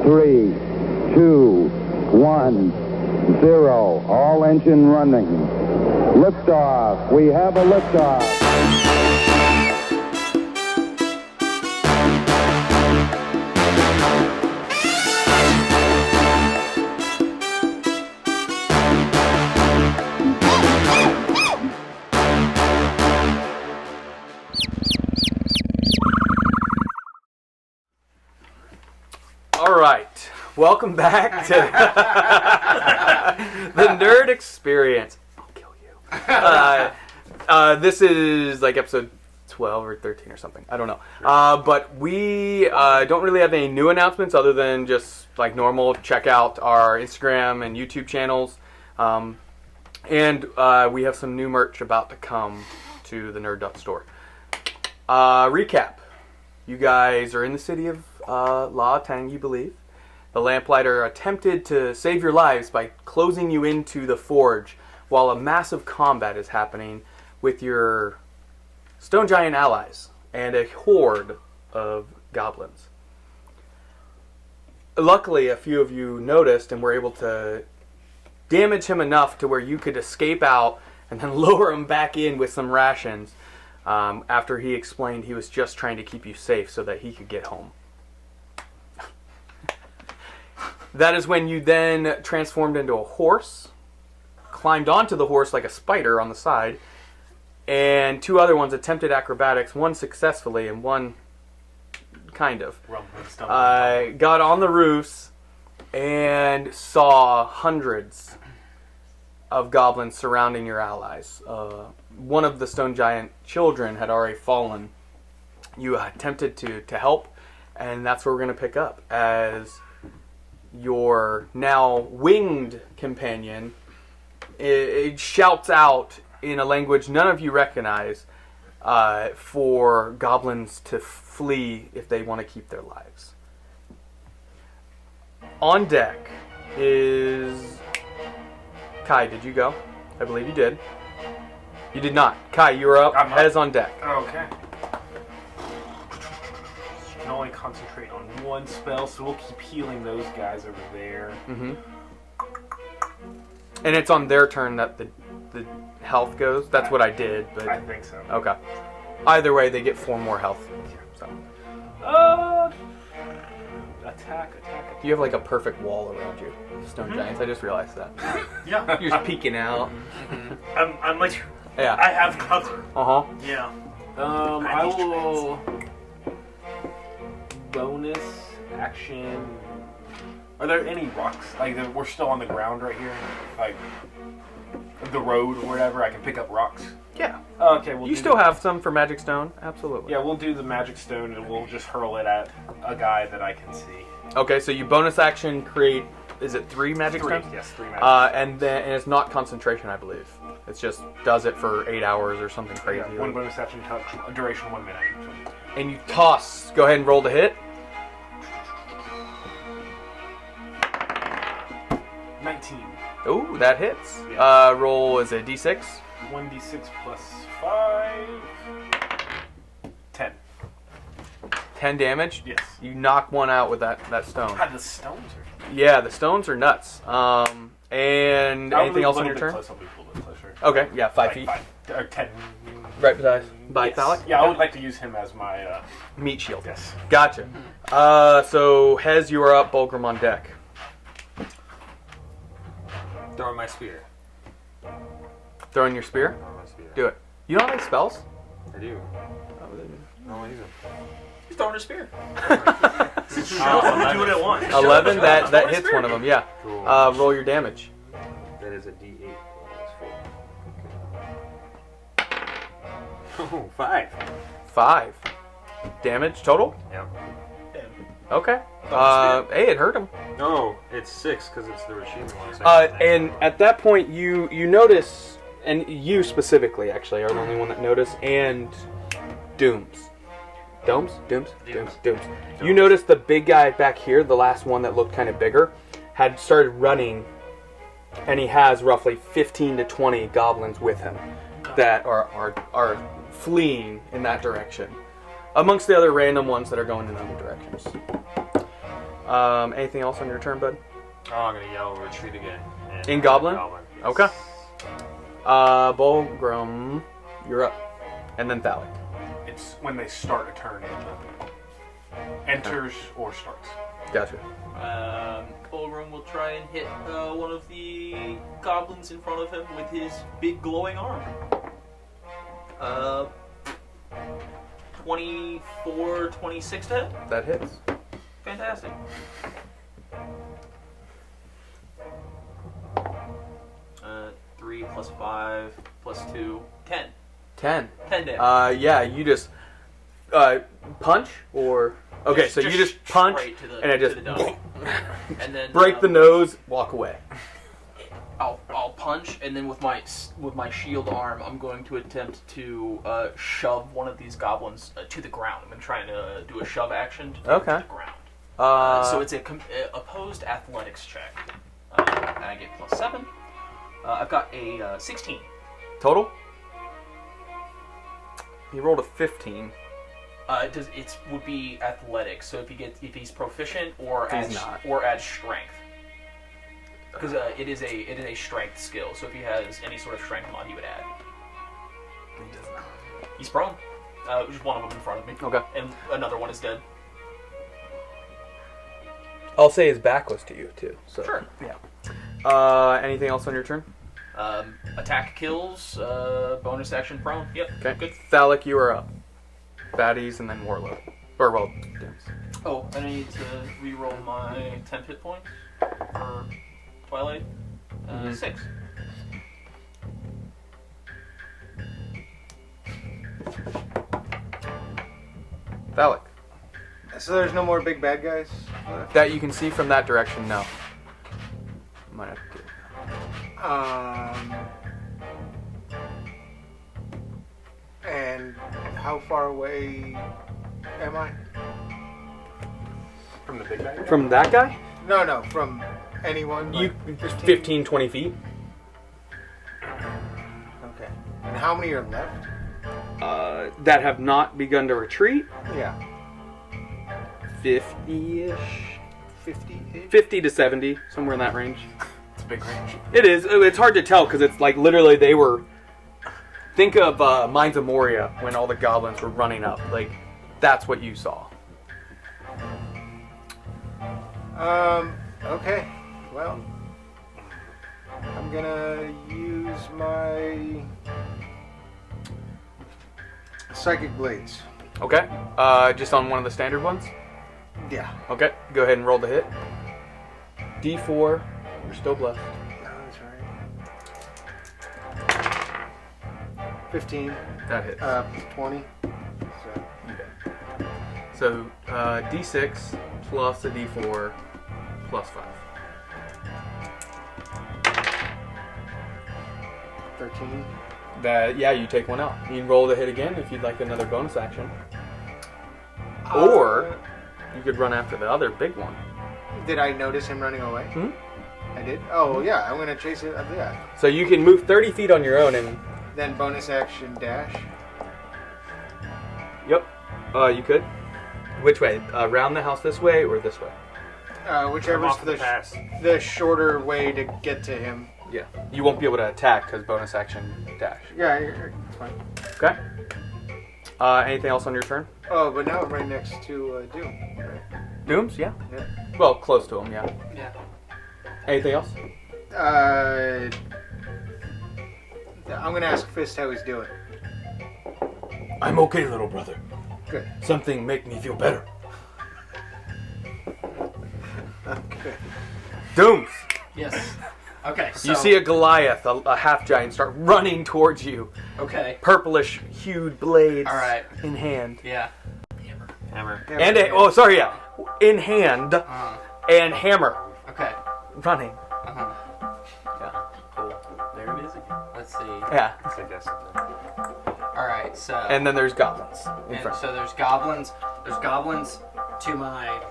3, 2, 1, 0. All engine running. Liftoff. We have a liftoff. All right, welcome back to the Nerd Experience. I'll kill you. This is like episode 12 or 13 or something. I don't know. But we don't really have any new announcements other than just like normal. Check out our Instagram and YouTube channels. And we have some new merch about to come to the Nerd store. Recap. You guys are in the city of La Tang, you believe. The Lamplighter attempted to save your lives by closing you into the forge while a massive combat is happening with your stone giant allies and a horde of goblins. Luckily, a few of you noticed and were able to damage him enough to where you could escape out and then lower him back in with some rations. After he explained he was just trying to keep you safe so that he could get home. That is when you then transformed into a horse, climbed onto the horse like a spider on the side, and two other ones attempted acrobatics, one successfully and one kind of. Got on the roofs and saw hundreds of goblins surrounding your allies. One of the stone giant children had already fallen. You attempted to help, and that's where we're going to pick up as your now winged companion. It shouts out in a language none of you recognize for goblins to flee if they want to keep their lives. On deck is Kai. Did you go? I believe you did. You did not. Kai, you were up. Head is on deck. Okay. You can only concentrate on one spell, so we'll keep healing those guys over there. Mm-hmm. And it's on their turn that the health goes. That's what I did, but I think so. Okay. Either way, they get 4 more health. So. Attack. You have like a perfect wall around you, stone giants. I just realized that. Yeah. You're just peeking out. I'm like, Yeah. I have cover. Uh-huh. Yeah. I will bonus action. Are there any rocks? Like, we're still on the ground right here? Like, the road or whatever, I can pick up rocks? Yeah. Okay, You still have some for magic stone? Absolutely. Yeah, we'll do the magic stone and we'll just hurl it at a guy that I can see. Okay, so you bonus action create, is it 3 magic stones? Yes, 3 magic and it's not concentration, I believe. It's just does it for 8 hours or something crazy. Yeah, 1 bonus action touch, duration 1 minute. And you toss. Go ahead and roll to hit. 19. Ooh, that hits. Yeah. Roll is a d6. 1d6 plus 5. 10. 10 damage. Yes. You knock one out with that stone. God, the stones are... Yeah, the stones are nuts. And anything else on your turn? I'll be a little bit closer. Okay, yeah, 5 feet. 5, or 10. Right beside Yes. Thalic? Yeah, I would like to use him as my... meat shield. Yes. Gotcha. So, Hez, you are up. Bulgrim on deck. Throwing my spear. Throwing your spear? Throwing my spear. Do it. You don't have any spells? I do. No, I use them. He's throwing a spear. Do it at once. 11, that hits one of them, yeah. Cool. Roll your damage. That is a D8. That's 4. Oh, 5. 5. Damage total? Yep. Okay. Hey, it hurt him. No, it's 6 because it's the Rashimi one. And at that point, you notice, and you specifically actually are the only one that noticed, and Dooms. Dooms. You notice the big guy back here, the last one that looked kind of bigger, had started running, and he has roughly 15 to 20 goblins with him that are fleeing in that direction, amongst the other random ones that are going in other directions. Anything else on your turn, bud? Oh, I'm gonna yell retreat again. And In Goblin? Yes. Okay. Bulgrim, you're up. And then Thalic. It's when they start a turn. Enters or starts. Gotcha. Bulgrim will try and hit one of the goblins in front of him with his big glowing arm. 24, 26 to hit. That hits. Fantastic. Three plus 5 plus 2, 10. 10. 10 damage. Yeah, you just punch or okay, so you just punch straight to the, and it just to the dome. And then break the nose, walk away. I'll punch, and then with my shield arm, I'm going to attempt to shove one of these goblins to the ground. I'm going to try and do a shove action to the ground. So it's a opposed athletics check. And I get plus 7. I've got a 16. Total? He rolled a 15. It would be athletics. So if he's proficient or adds strength. Because it is a strength skill, so if he has any sort of strength mod, he would add. He does not. He's prone. Just one of them in front of me. Okay. And another one is dead. I'll say his back was to you too. So Sure. Yeah. Anything else on your turn? Attack kills. Bonus action prone. Yep. Okay. Good. Thalic, you are up. Baddies and then Warlord. Or well, Dooms. Oh, I need to re-roll my 10 hit points for Twilight. 6. Thalic. So there's no more big bad guys left? That you can see from that direction, no. Might have to do it. And how far away am I? From the big guy? From that guy? No, from anyone. You like 15, 20 feet. Okay. And how many are left? That have not begun to retreat. Yeah. 50-ish. 50-ish? 50 to 70, somewhere in that range. It's a big range. It is. It's hard to tell because it's like literally they were. Think of Mines of Moria when all the goblins were running up. Like, that's what you saw. Okay. Well, I'm gonna use my Psychic Blades. Okay. Just on one of the standard ones? Yeah. Okay. Go ahead and roll the hit. D4. You're still blessed. No, that's right. 15. That hits. 20. Okay. So, D6 plus a D4 plus 5. 13. Yeah, you take one out. You can roll the hit again if you'd like another bonus action. Or you could run after the other big one. Did I notice him running away? Hmm? I did? Oh, yeah, I'm gonna chase it. Yeah. So you can move 30 feet on your own and... Then bonus action dash. Yep. You could. Which way? Around the house this way or this way? Whichever's off the pass. the shorter way to get to him. Yeah. You won't be able to attack because bonus action dash. Yeah, it's fine. Okay. Anything else on your turn? Oh, but now I'm right next to Doom. Right? Dooms? Yeah. Yeah. Well, close to him, yeah. Yeah. Anything else? I'm gonna ask Fist how he's doing. I'm okay, little brother. Good. Something make me feel better. Okay. Dooms! Yes. Okay. So, You see a Goliath, a half giant, start running towards you. Okay. Purplish hued blades All right. in hand. Yeah. Hammer. And in hand and hammer Okay. running. Yeah. Cool. There it is again. Let's see. Yeah. I guess. All right. So. And then there's goblins in And front. so there's goblins. There's goblins to my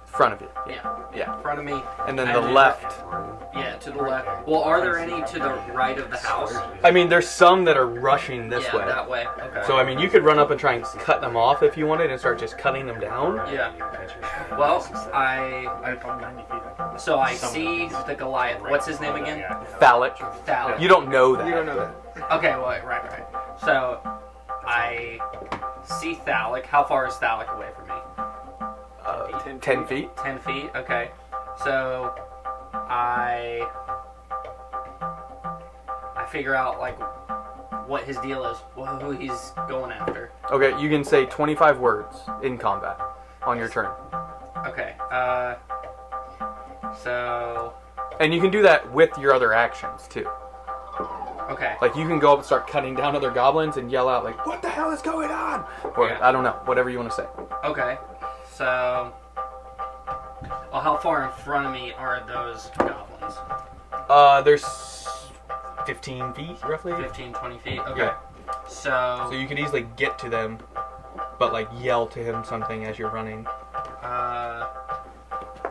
Front of you. yeah Yeah. in front of me. And then And the then left. Yeah, to the left. Well, are there any to the right of the house? I mean, there's some that are rushing this Yeah, way. that way. Okay. So, I mean, you could run up and try and cut them off if you wanted and start just cutting them down. Yeah. Well, So I see the Goliath. What's his name again? Phallic. Phallic. You don't know that. You don't know that. Okay, well, right. So I see Thallic. How far is Thallic away from me? 10 feet. 10 feet? Okay. So I figure out, like, what his deal is, who he's going after. Okay, you can say 25 words in combat on your turn. Okay, so... And you can do that with your other actions, too. Okay. Like, you can go up and start cutting down other goblins and yell out, like, what the hell is going on? Or, Yeah. I don't know, whatever you want to say. Okay, so... Well, how far in front of me are those goblins? There's 15 feet, roughly. 15, 20 feet? Okay. Yeah. So... So you could easily get to them, but, like, yell to him something as you're running. I'm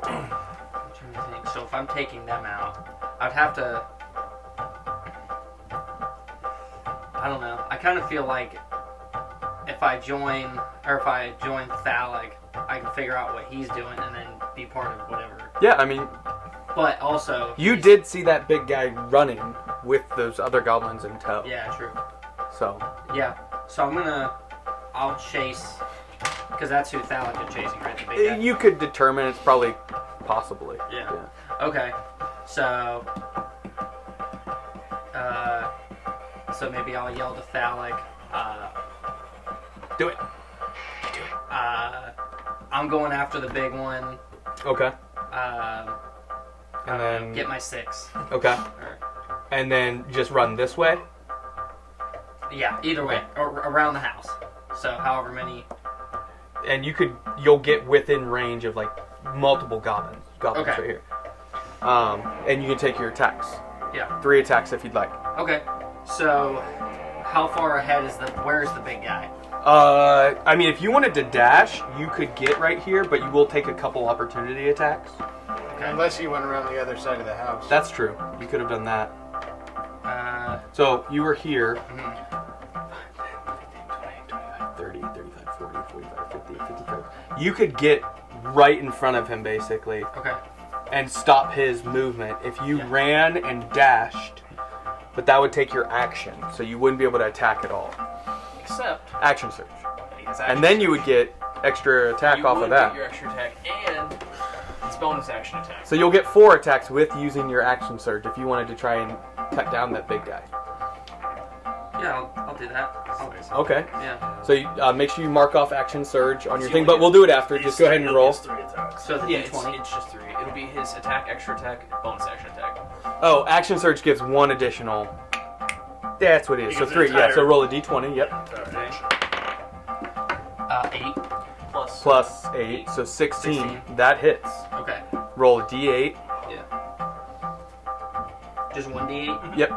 trying to think. So if I'm taking them out, I'd have to... I don't know. I kind of feel like if I join Thallic, I can figure out what he's doing and then be part of whatever. Yeah, I mean, But also... you did see that big guy running with those other goblins in tow. Yeah, true. So, Yeah. So I'll chase... Because that's who Thallic is chasing, right? The big guy? you could determine it's probably possibly. Yeah. Okay. So... So maybe I'll yell to Thallic. Do it. I'm going after the big one. Okay. And then... Get my 6. Okay. Or, And then just run this way? yeah, either way. Or, around the house. So however many... And you'll get within range of, like, multiple goblins Okay. right here. And you can take your attacks. Yeah. 3 attacks if you'd like. Okay. So how far ahead is where's the big guy? I mean, if you wanted to dash, you could get right here, but you will take a couple opportunity attacks. Okay. Unless you went around the other side of the house. That's true. You could have done that. Uh, So you were here. mhm. 30, 35, 40, 45, 50, 55. You could get right in front of him, basically, Okay. and stop his movement if you Yeah. ran and dashed, but that would take your action, so you wouldn't be able to attack at all. Except Action surge. it's And then you would get extra attack you off would of that. get your extra attack and it's bonus action attack. So you'll get 4 attacks with using your action surge if you wanted to try and cut down that big guy. Yeah, I'll do that. Okay. Yeah. So you, make sure you mark off action surge on your So thing, you but only we'll do it after. Just go ahead and roll. 3 attacks. So the Yeah, D20. it's just 3. It'll be his attack, extra attack, bonus action attack. Oh, action surge gives 1 additional. That's what it is. So Because 3. it's Yeah. So higher. roll a d20. Yep. Okay. 8. Plus 8. So 16. 16. That hits. Okay. Roll a d8. Yeah. Just 1d8. Yep.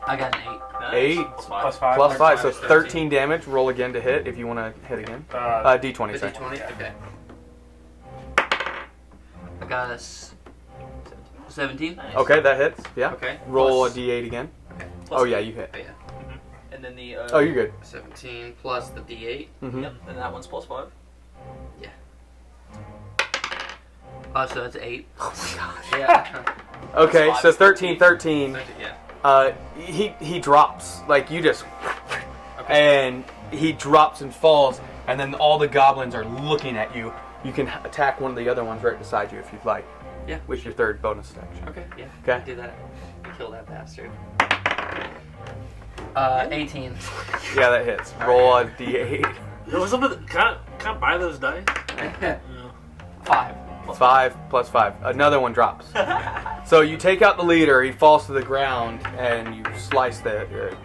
I got an 8. Nice. 8 Plus 5. plus 5. So 13. 13 damage. Roll again to hit if you want to hit again. D20. The Sorry. D20. Okay. I got a 17. Nice. Okay, that hits. Yeah. Okay. Roll Plus- a d8 again. Plus Oh yeah, you hit. Oh, yeah. And then the. Oh, you're good. 17 plus the D8. Mm-hmm. Yep. And that one's plus 5. So that's 8. Oh my god. Yeah. Okay, Plus so 5 is 13, 13. Yeah. He drops. Like, you just... Okay. And he drops and falls, and then all the goblins are looking at you. You can attack one of the other ones right beside you if you'd like. Yeah. With your 3rd bonus action. Okay. Yeah. Okay. Do that. Kill that bastard. 18. Yeah, that hits. Roll a d8. There was something. Can't buy those dice. No. 5. 5 plus 5. Another one drops. So you take out the leader, he falls to the ground, and you slice the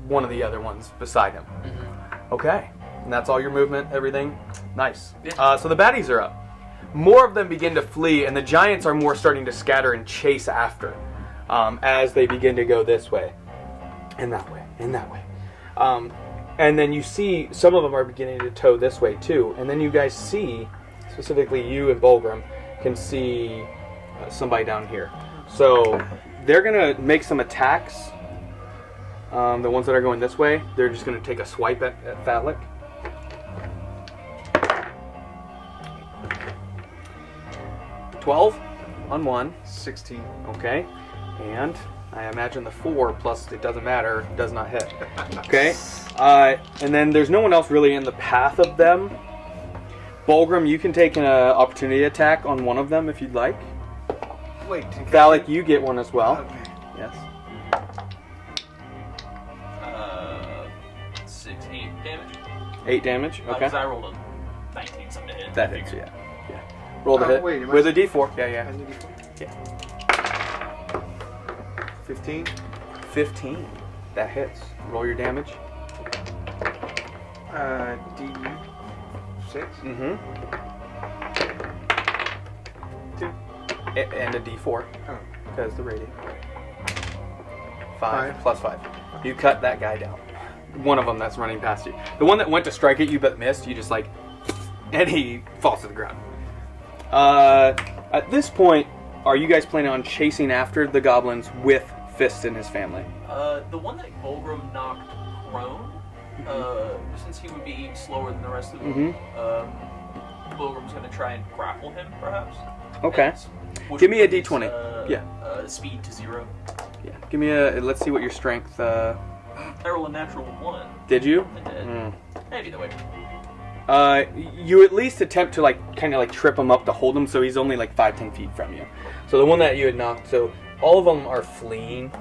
one of the other ones beside him. Mm-hmm. Okay. And that's all your movement, everything? Nice. Yeah. So the baddies are up. More of them begin to flee, and the giants are more starting to scatter and chase after as they begin to go this way, and that way, and that way. And then you see some of them are beginning to tow this way too. And then you guys see, specifically you and Bulgrim, can see somebody down here. So they're gonna make some attacks. The ones that are going this way, they're just gonna take a swipe at Phallic. $12 on 1. 16. Okay, and I imagine the 4 plus it doesn't matter does not hit. Okay, and then there's no one else really in the path of them. Bulgrim, you can take an opportunity attack on one of them if you'd like. Wait. Phallic, you get one as well. Okay. Yes. 8 damage. 8 damage. Okay. Because I rolled a 19 something to hit. That hits. Yeah. Roll the hit wait, with a D4. Yeah. And the D4? Yeah. 15. 15. That hits. Roll your damage. D6. Mm-hmm. 2. And a D4 Oh. because the radiant. 5 5. plus 5. You cut that guy down. One of them that's running past you. The one that went to strike at you but missed, you just like, and he falls to the ground. At this point, are you guys planning on chasing after the goblins with Fist and his family? The one that Bulgrim knocked prone, since he would be slower than the rest of them, Bulgrim's going to try and grapple him, perhaps. Okay. Which Give me a brings, D20. Yeah. Speed to 0. Yeah. Give me a. Let's see what your strength. I rolled a natural 1. Did you? I did. Maybe the way. You at least attempt to kind of trip him up to hold him, so he's only 5-10 feet from you. So the one that you had knocked, so all of them are fleeing.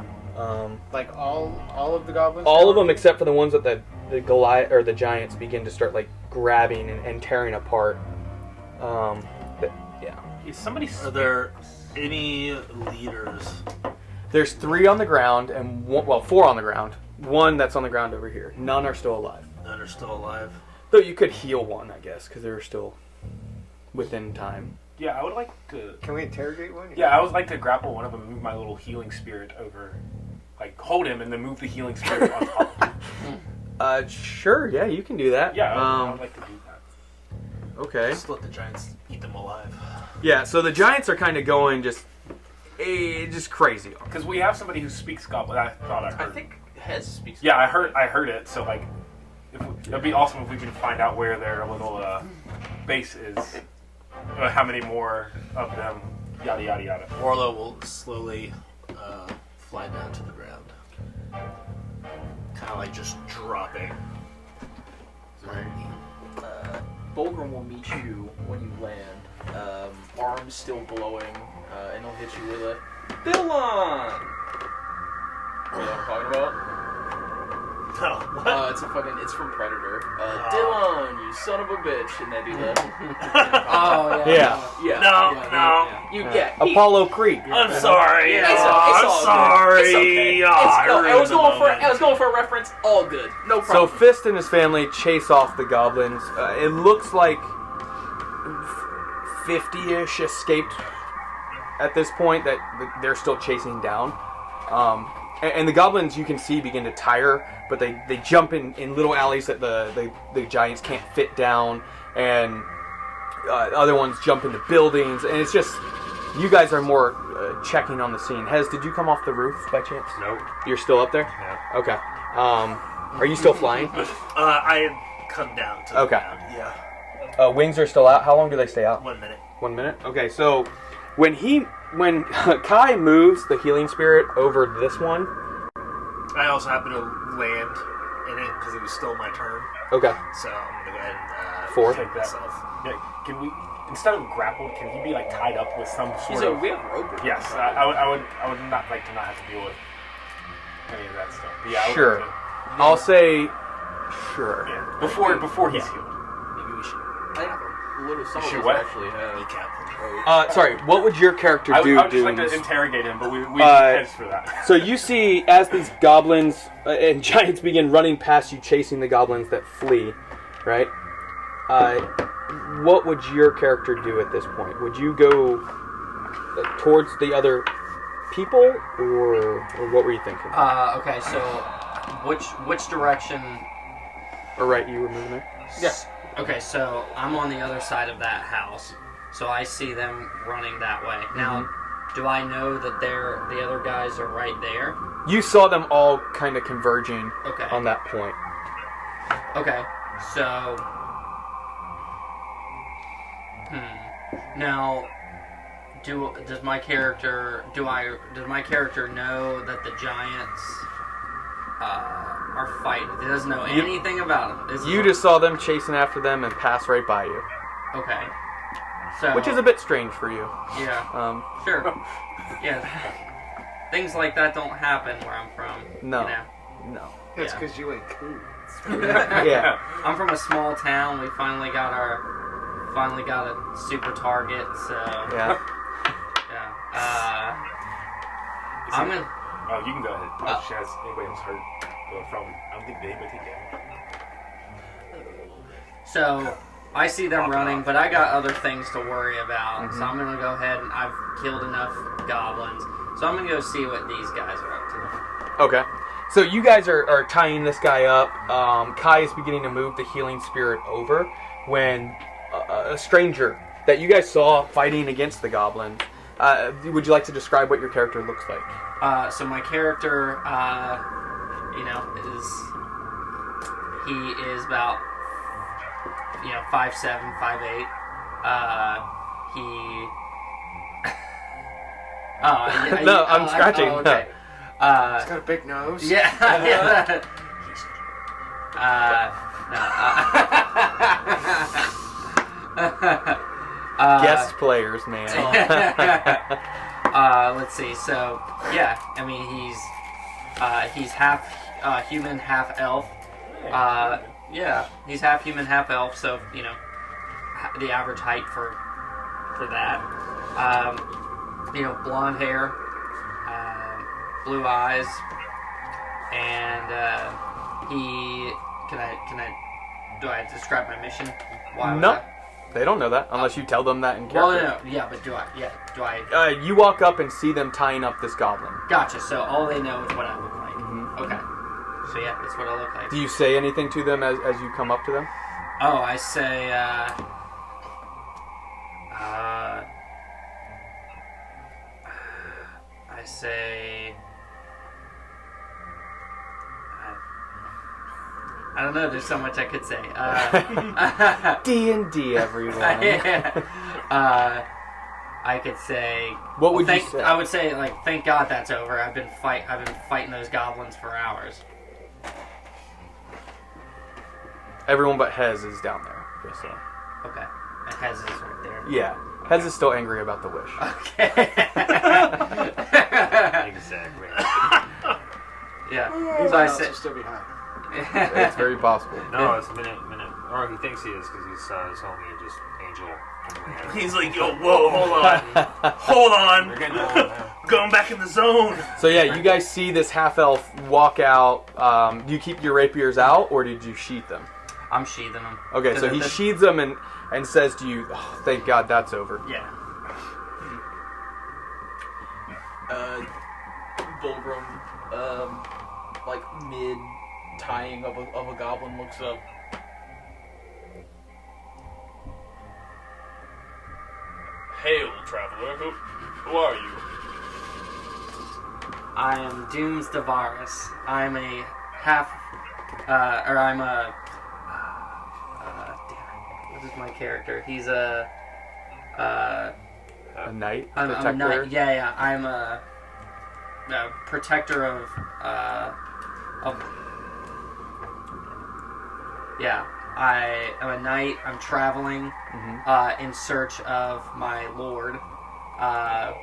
Like all of the goblins? All of them except for the ones that the Goliath or the giants begin to start grabbing and tearing apart. Yeah. Is somebody? Are there any leaders? There's 3 on the ground and 4 on the ground. 1 that's on the ground over here. None are still alive. None are still alive. Though you could heal 1, I guess, because they're still within time. Yeah, I would like to. Can we interrogate one? Yeah, I would like to grapple one of them and move my little healing spirit over. Hold him and then move the healing spirit on top of him. Sure, yeah, you can do that. Yeah, I would like to do that. Okay. Just let the giants eat them alive. Yeah, so the giants are kind of going just crazy. Because we have somebody who speaks Goblin. I thought I heard. I think Hez speaks. Yeah, I heard it. So it'd be awesome if we could find out where their little base is. How many more of them? Yada yada yada. Warlow will slowly fly down to the ground, kind of just dropping. Bulgrim will meet you when you land. Arms still glowing, and he'll hit you with a Dillon! You know what I'm talking about? No, what? It's from Predator. Dillon, you son of a bitch, and they do that. Yeah. No. You get Apollo Creek. I'm sorry. It's I'm all sorry. Good. It's okay. Oh, I was ruined going for a reference. All good. No So problem. Fist and his family chase off the goblins. It looks like 50-ish escaped at this point that they're still chasing down. And the goblins, you can see, begin to tire, but they jump in little alleys that the giants can't fit down, and other ones jump into buildings, and it's just, you guys are more checking on the scene. Hez, did you come off the roof by chance? Nope. You're still up there? Yeah. Okay. Are you still flying? I come down to the Okay. ground. Yeah. Wings are still out. How long do they stay out? 1 minute. 1 minute? Okay, so when Kai moves the healing spirit over this one. I also happen to land in it because it was still my turn. Okay. So I'm gonna go ahead and 4. Take that. myself. Yeah, can we, instead of grappled, can he be tied up with some sort of? We have rope. Yes, I would not like to not have to deal with any of that stuff. But yeah, I would Sure. like to, I'll say sure. yeah, before he's healed. Maybe we should I think some Shoot, of what? us actually have. recap. Sorry, what would your character I do, would just like Dooms? to interrogate him, but we heads for that. So you see, as these goblins and giants begin running past you, chasing the goblins that flee, right? What would your character do at this point? Would you go towards the other people, or what were you thinking? Okay, so which direction? Or right, you were moving there? Yes. Okay, so I'm on the other side of that house, so I see them running that way. Now, Do I know that the other guys are right there? You saw them all kind of converging Okay. on that point. Okay. So. Now, does my character know that the giants are fighting? He doesn't know anything about them. You just saw them chasing after them and pass right by you. Okay. So. Which is a bit strange for you. Yeah. Sure. Yeah. Things like that don't happen where I'm from. No. You know? No. That's because you ain't cool. Yeah. I'm from a small town. We finally got a super target. So. Yeah. Yeah. I'm gonna. Oh, you can go ahead. Has anybody else hurt from? I don't think anybody take damage. So I see them running, but I got other things to worry about. So I'm gonna go ahead and I've killed enough goblins. So I'm gonna go see what these guys are up to. Okay. So you guys are tying this guy up. Kai is beginning to move the healing spirit over when a stranger that you guys saw fighting against the goblins. Would you like to describe what your character looks like? So my character, he is about 5'7", 5'8". No, I'm scratching. Oh, okay. He's got a big nose. Yeah. Guest players, man. Let's see. So, yeah, I mean, he's half human, half elf. Yeah, he's half human, half elf. So, the average height for that. Blonde hair, blue eyes, and do I describe my mission? Why would No. I? They don't know that unless you tell them that in Well, character. no, yeah, but do I? You walk up and see them tying up this goblin. Gotcha. So all they know is what I look like. Okay. So yeah, that's what I look like. Do you say anything to them as you come up to them? Oh, I say, I don't know. There's so much I could say. D&D, everyone. I could say. What would you say? I would say, thank God that's over. I've been fighting those goblins for hours. Everyone but Hez is down there. Just so. Okay. And Hez is right there. Yeah. Hez is still angry about the wish. Okay. Exactly. Yeah. He's So I say. still behind. It's very possible. No, it's a minute. Or he thinks he is because he saw his homie just Angel. He's like, yo, whoa, hold on. Hold on. We're getting old now. Going back in the zone. So yeah, you guys see this half-elf walk out. Do you keep your rapiers out, or did you sheath them? I'm sheathing them. Okay, so he sheathes them and says to you, oh, thank God that's over. Yeah. Volgrim, mid tying of a goblin looks up. Hail, traveler. Who are you? I am Dooms Davaris. I'm a what is my character? He's a knight? I'm a knight. Yeah. I'm a protector of. Yeah. I am a knight. I'm traveling in search of my lord.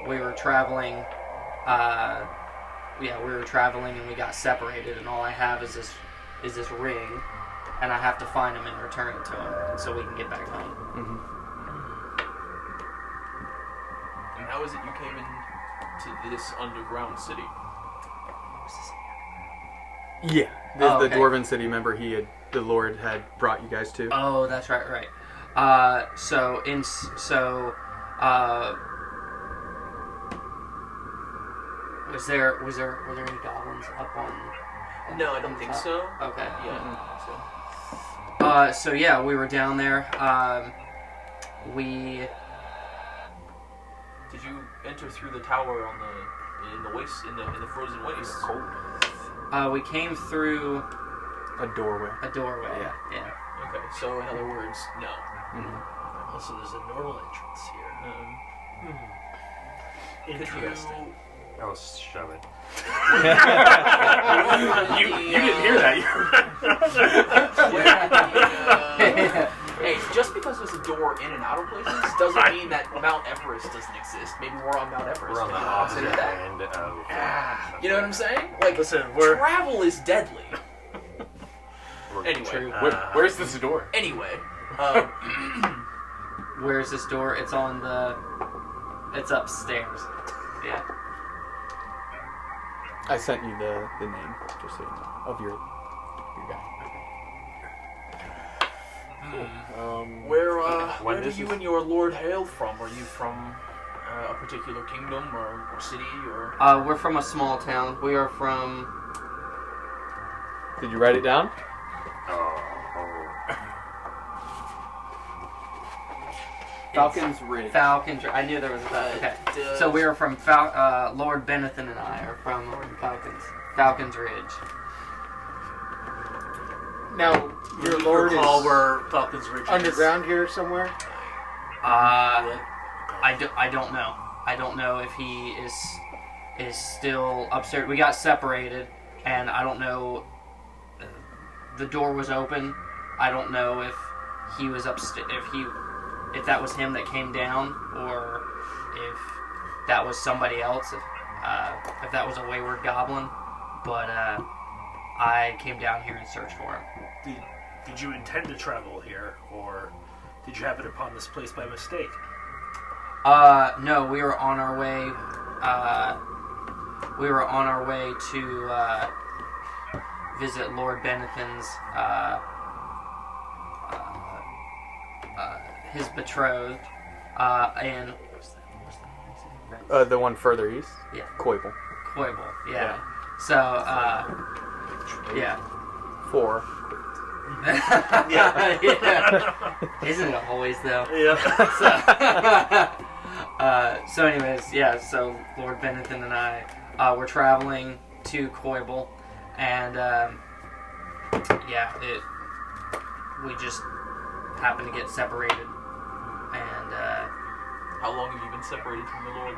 We were traveling. We were traveling and we got separated, and all I have is this ring, and I have to find him and return it to him, so we can get back home. And how is it you came into this underground city? Yeah. Oh, The okay. dwarven city, remember the Lord had brought you guys to. Oh, that's right. Were there any goblins up on? No, I don't think so. Okay. Yeah. So yeah, we were down there. Did you enter through the tower in the frozen waste? We came through A doorway. a doorway. Yeah. Yeah. Okay, so in other words, no. Also, there's a normal entrance here. Interesting. I'll shove it. You didn't hear that. Hey, just because there's a door in and out of places doesn't mean that Mount Everest doesn't exist. Maybe we're on Mount Everest. We're on the Maybe opposite consider that. end of. You know what I'm saying? Like, Listen, travel is deadly. Anyway, True. Where's this door? anyway, Where's this door? It's on the. It's upstairs. Yeah. I sent you the name, just so you know, of your guy. where do you and your lord hail from? Are you from a particular kingdom or city or? We're from a small town. We are from. Did you write it down? Falcon's Ridge. Falcon's. I knew there was a. Okay. So we are from Lord Benethan and I are from Falcon's Ridge. Now, your lord recall is where Falcon's Ridge is? underground here somewhere? I don't know. I don't know if he is still upstairs. We got separated, and I don't know. The door was open. I don't know if he was upstairs. If that was him that came down, or if that was somebody else. If that was a wayward goblin, but I came down here and searched for him. Did you intend to travel here, or did you happen upon this place by mistake? No, we were on our way. We were on our way to visit Lord Benethan's his betrothed, and The one further east? Yeah. Koibel. Koibel, yeah. So, yeah. 4. Yeah. Isn't it always, though? Yeah. So anyways, yeah, so Lord Benethan and I were traveling to Koibel, and we just happened to get separated, and How long have you been separated from your lord?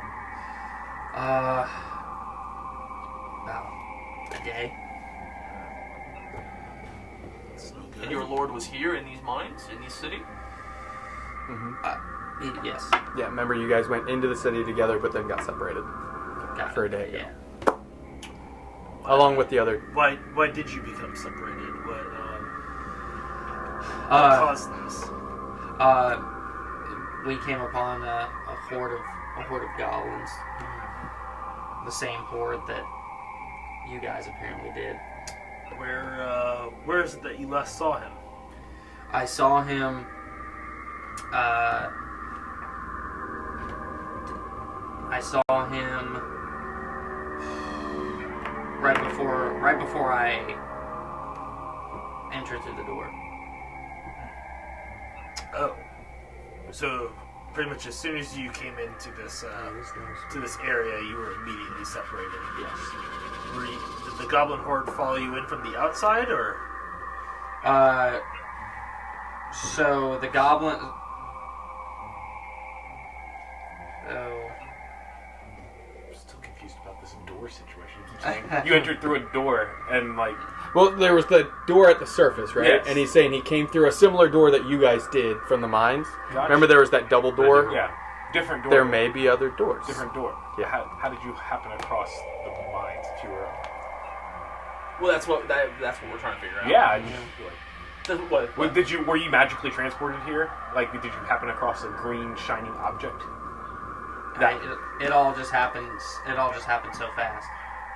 about a day. And your lord was here in these mines, in this city? Yes. Yeah, remember you guys went into the city together, but then got separated for a day. Yeah. Along with the other. Why did you become separated? What caused this? We came upon a horde of goblins. The same horde that you guys apparently did. Where is it that you last saw him? I saw him. I saw him right before I entered through the door. Oh, so pretty much as soon as you came into this area, you were immediately separated. Yes. Did the goblin horde follow you in from the outside, or? So the goblin. Oh. I'm still confused about this door situation. You keep saying you entered through a door and Well, there was the door at the surface, right? Yes. And he's saying he came through a similar door that you guys did from the mines. Gotcha. Remember there was that double door? Yeah, different door. There may be other doors. Different door. Yeah. How did you happen across the mines if you were? Well, that's what we're trying to figure out. Yeah. I just, were you magically transported here? Did you happen across a green shining object? It all just happens. It all just happened so fast.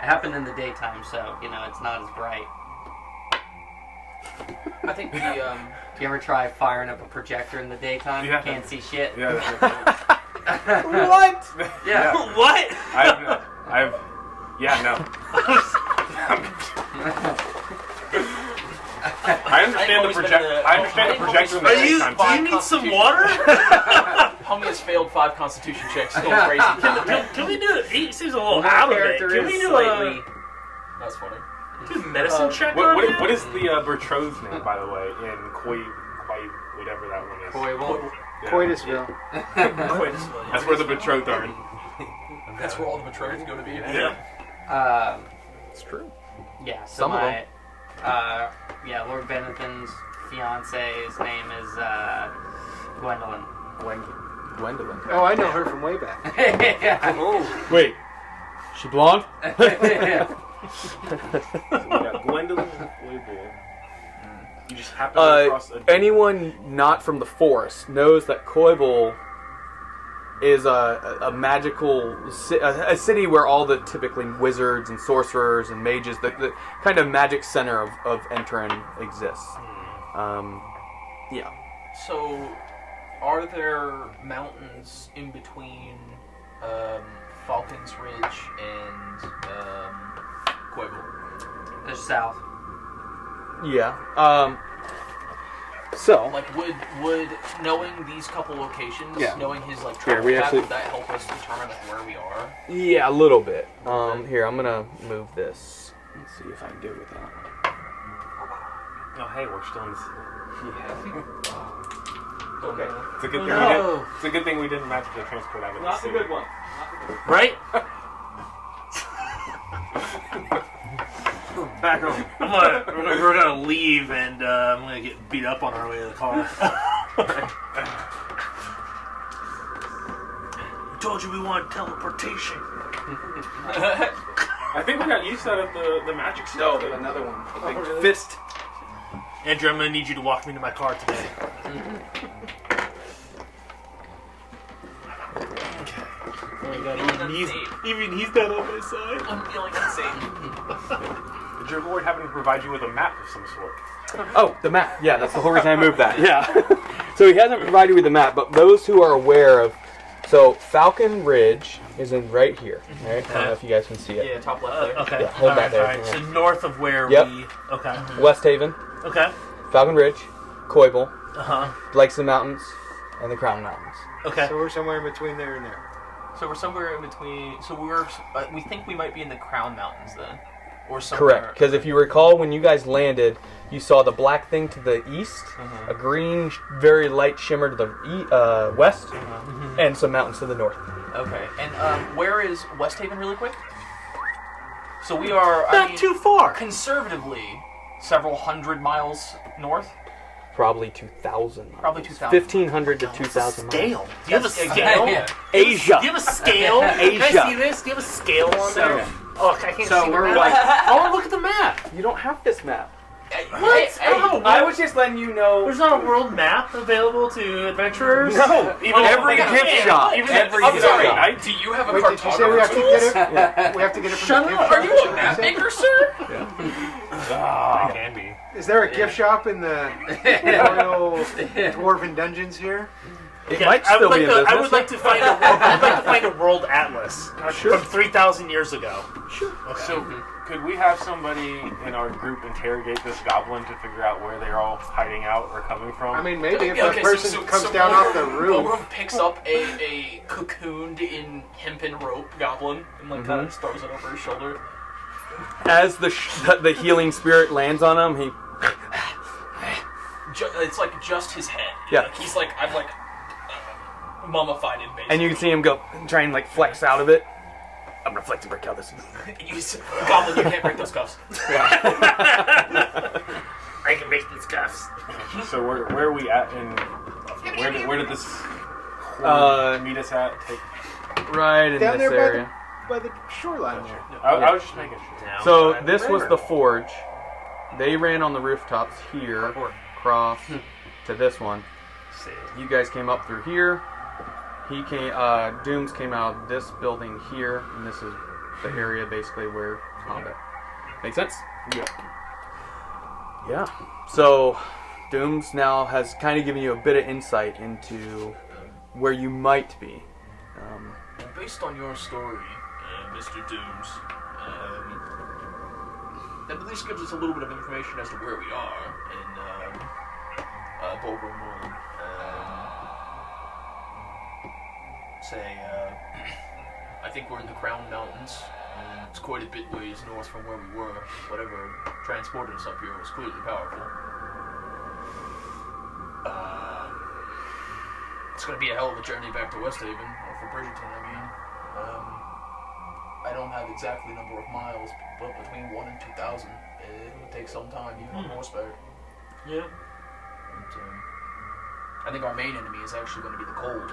It happened in the daytime, so it's not as bright. I think the You ever try firing up a projector in the daytime? Yeah. Can't see shit. Yeah. What? Yeah. What? No. I understand the projector in the daytime. Do you need some water? Hummy has failed 5 Constitution checks going crazy. Can we do it? He seems a little My out of it. character Can we is do slightly. That's funny. a medicine check on him? What is the betrothed's name, by the way, in Koi, whatever that one is? Koival. Yeah. Coitusville. That's where the betrothed are. That's where all the betrothed go to be. Yeah. It's true. Yeah, so Some of my, Lord Benethan's fiance's name is Gwendolyn. Gwendolyn. Oh, I know her from way back. Yeah. Wait, she blonde? So we got Gwendolyn and Koival. You just happen to cross a... Anyone not from the forest knows that Koival is a magical a city where all the typically wizards and sorcerers and mages, the kind of magic center of Entorin exists. Yeah. So, are there mountains in between Falcon's Ridge and Koival? They're south. Yeah. So. Like, would knowing these couple locations, Yeah. knowing his like Here, travel we path, actually- would that help us determine like where we are? Yeah, a little bit. Here, I'm gonna move this. Let's see if I can do it without. Oh, hey, we're still in this... Okay. It's a good thing. No. It's a good thing we didn't match the transport out of the Not a city. good one. Right? Back home. We're gonna leave, and I'm gonna get beat up on our way to the car. I told you we wanted teleportation. I think we got used out of the magic No, stuff. there's another one. A big fist. Andrew, I'm gonna need you to walk me to my car today. Even he's not on my side. I'm feeling unsafe. Did your lord happen to provide you with a map of some sort? Oh, the map. Yeah, that's the whole reason I moved that. Yeah. So he hasn't provided you with the map, but those who are aware of... So, Falcon Ridge is in right here. Right? I don't know if you guys can see it. Yeah, top left there. Okay. Yeah, hold that there. Alright. So north of where Yep. we. Okay. West Haven, Okay. Falcon Ridge, Koival, Uh huh. Lakes and Mountains, and the Crown Mountains. Okay. So we're somewhere in between there and there. So we're somewhere in between. So we think we might be in the Crown Mountains then, or somewhere. Correct, because if you recall, when you guys landed, you saw the black thing to the east, a green, very light shimmer to the west, and some mountains to the north. Okay. And where is West Haven, really quick? So we are Not too far. conservatively several hundred miles north. Probably 2,000 miles. Probably 2,000. 1,500 to 2,000 miles. Scale. Do you have a That's- scale? yeah. Asia. Do you have a scale? Can I Asia. see this? Do you have a scale on So- there? Oh, I can't So see we're the like- map. I want to look at the map. You don't have this map. What? I was just letting you know. There's not a world map available to adventurers? No, even every gift shop. Even Every I'm gift sorry. shop. Do you have a Wait, did you say we have to cartographer? get it? We have to get it from Shut the gift up. shop? Are you a map maker, sir? It can be. Is there a gift shop in the Royal Dwarven Dungeons here? It Yeah, might I still would be in like to, business. I would like to find a world atlas from 3,000 years ago. Sure. Okay. So, could we have somebody in our group interrogate this goblin to figure out where they're all hiding out or coming from? I mean, maybe if Yeah, that person comes down off the roof. Wilbur picks up a cocooned in hempen rope goblin and like kind of just throws it over his shoulder. As the healing spirit lands on him, he It's like just his head. Yeah. Like, he's like I'm like mummified him basically. and you can see him go try and like flex out of it. I'm gonna flex and break out this. Goblin, you can't break those cuffs. I can make these cuffs. So where are we at? And where did this horde meet us at? Right in Down this there area. by the shoreline there. I was just making sure. So this was the forge. They ran on the rooftops here, across to this one. You guys came up through here. He came. Dooms came out of this building here, and this is the area basically where combat. Make sense? Yeah. Yeah. So Dooms now has kind of given you a bit of insight into where you might be. Based on your story, Mr. Dooms, that at least gives us a little bit of information as to where we are in Bulgur Moon. say, I think we're in the Crown Mountains. It's quite a bit ways north from where we were. Whatever transported us up here was clearly powerful. It's going to be a hell of a journey back to West Haven, or for Bridgerton, I mean. I don't have exactly number of miles, but between 1 and 2,000. It would take some time, even on horseback. Yeah. But, I think our main enemy is actually going to be the cold.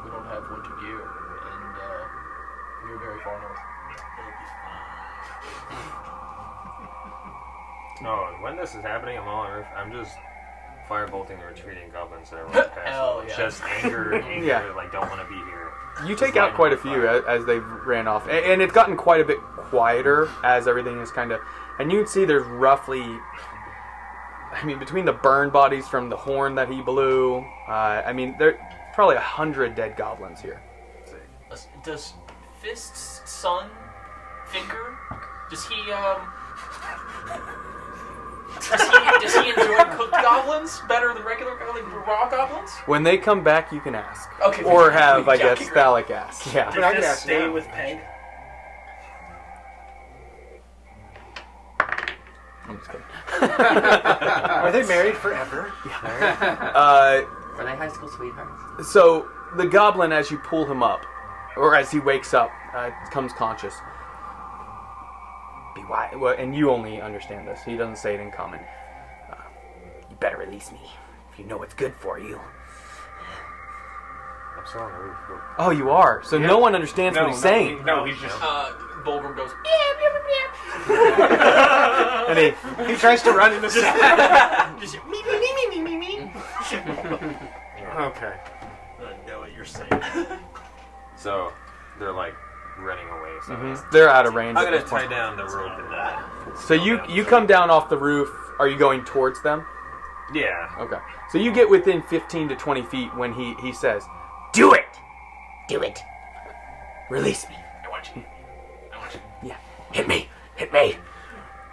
We don't have winter gear, and we're very far north. No, when this is happening, I'm on Earth. I'm just firebolting the retreating goblins that are running past. Hell yeah. Just anger, Yeah. like don't want to be here. You take out quite a few as they ran off, and it's gotten quite a bit quieter as everything is kind of. And you'd see there's roughly, I mean, between the burn bodies from the horn that he blew, I mean, there's probably 100 dead goblins here. Does Fist's son, Finger, does he enjoy cooked goblins better than regular raw goblins? When they come back, you can ask. Okay. Or have, I Yeah, guess, okay, Thalic ask. Yeah. But I Did could this ask stay now. with Peg? I'm just kidding. Are they married forever? Were they high school sweethearts? So the goblin, as you pull him up, or as he wakes up, comes conscious. Be wise. Well, and you only understand this. He doesn't say it in common. You better release me if you know what's good for you. I'm still on the roof. Oh, you are. So no one understands what he's saying. No, he's just. Bulgrim goes, And he, He tries to run in the sand. just Okay. I know what you're saying. So they're like running away. So they're out of range. I'm at gonna this tie point. down the rope and So you come down off the roof. Are you going towards them? yeah. Okay. So you get within 15 to 20 feet when he says, "Do it! Do it! Release me! I want you. Yeah. Hit me! Hit me!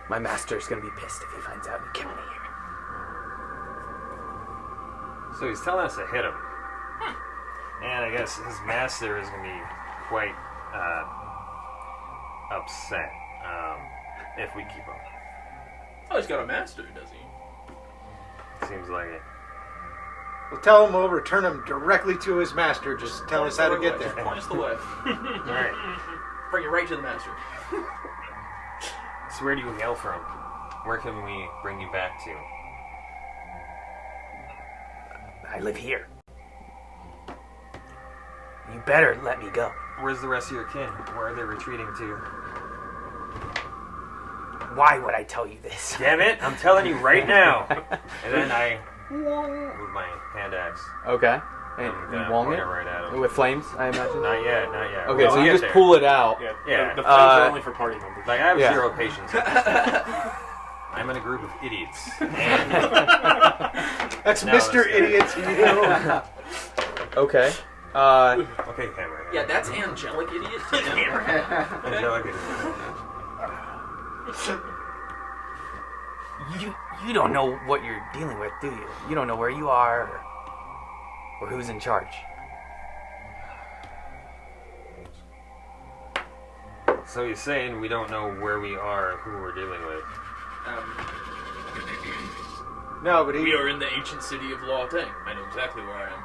My master's gonna be pissed if he finds out you killed me here." So he's telling us to hit him, and I guess his master is gonna be quite upset if we keep him. Oh, he's got a master, does he? Seems like it. We'll tell him we'll return him directly to his master. Just tell us how to get there. Point us the way. All right. Bring it right to the master. So where do you hail from? Where can we bring you back to? I live here. You better let me go. Where's the rest of your kin? Where are they retreating to? Why would I tell you this? Damn it! I'm telling you right now. And then I move my hand axe. Okay. And I'm you gonna wong point it? it right at him. With flames, I imagine? Not yet. Not yet. Okay, We'll so you get just there. pull it out. Yeah. The flames are only for party members. Like I have Yeah. zero patience. At this point. I'm in a group of idiots. And That's No, Mr. it's- Idiot to you. Okay. okay, hammer. Yeah, that's angelic idiot. Angelic idiot. You don't know what you're dealing with, do you? You don't know where you are or who's in charge. So he's saying we don't know where we are, who we're dealing with. No, but We are in the ancient city of Lauteng. I know exactly where I am.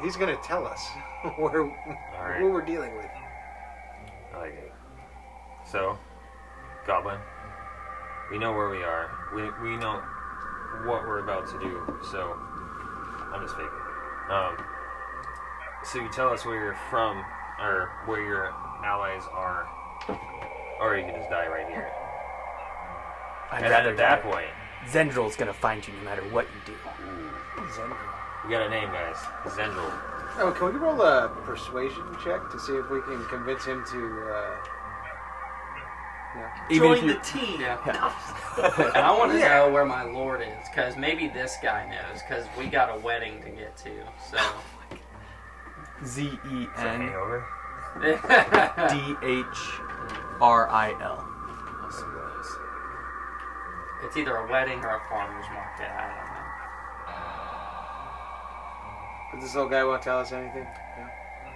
he's going to tell us who we're dealing with. I like it. So, Goblin, we know where we are. We know what we're about to do. So, I'm just faking. So you tell us where you're from, or where your allies are, or you can just die right here. I'd And then at that point, Zendrel's gonna find you no matter what you do. we got a name, guys. Zendrel. Oh, can we roll a persuasion check to see if we can convince him to, Even if you, team. Yeah. And I want to know where my lord is, because maybe this guy knows, because we got a wedding to get to. So. Is that ZENDHRIL. hangover? It's either a wedding or a farmer's market. I don't know. Does this old guy want to tell us anything?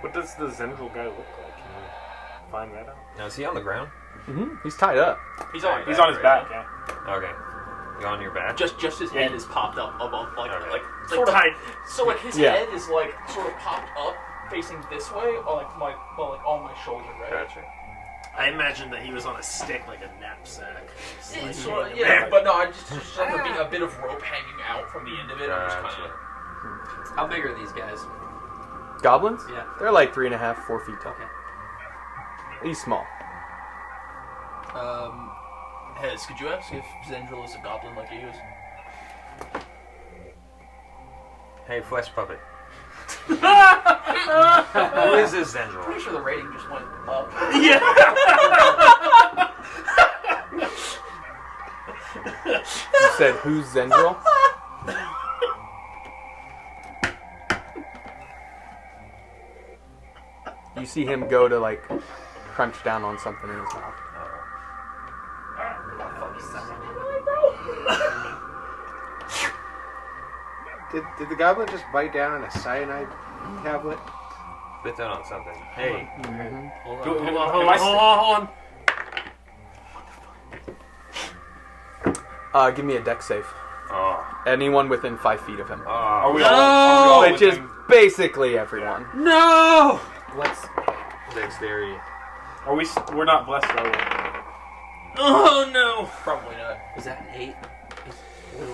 What does the Zendril guy look like? Can you find that out? Now, is he on the ground? Mm-hmm. He's tied up. He's on. He's on his back, right yeah. Okay. You on your back? Just his head is popped up above, like Sort of. So like his Yeah. head is like sort of popped up, facing this way, or like on my shoulder, right? Gotcha. I imagine that he was on a stick, like a knapsack. Just like Sort of, hanging yeah, there. but no, I just have a bit of rope hanging out from the end of it. I'm just Gotcha. kind of. How big are these guys? Goblins? Yeah. They're like 3.5, 4 feet tall. Okay. He's small. Hez, could you ask if Zendril is a goblin like he is? Hey, flesh puppet. Who is this Zendril? Pretty sure the rating just went up. Yeah. You said, who's Zendril? You see him go to, like, crunch down on something in his mouth. Did the goblin just bite down on a cyanide tablet? Spit down on something. Hey. Hold on. Give me a dex save. Oh. Anyone within 5 feet of him. Are we Oh. all Which is within- basically everyone. No! What's dexterity? We're not blessed, are we? Oh no. Probably not. Was that an 8?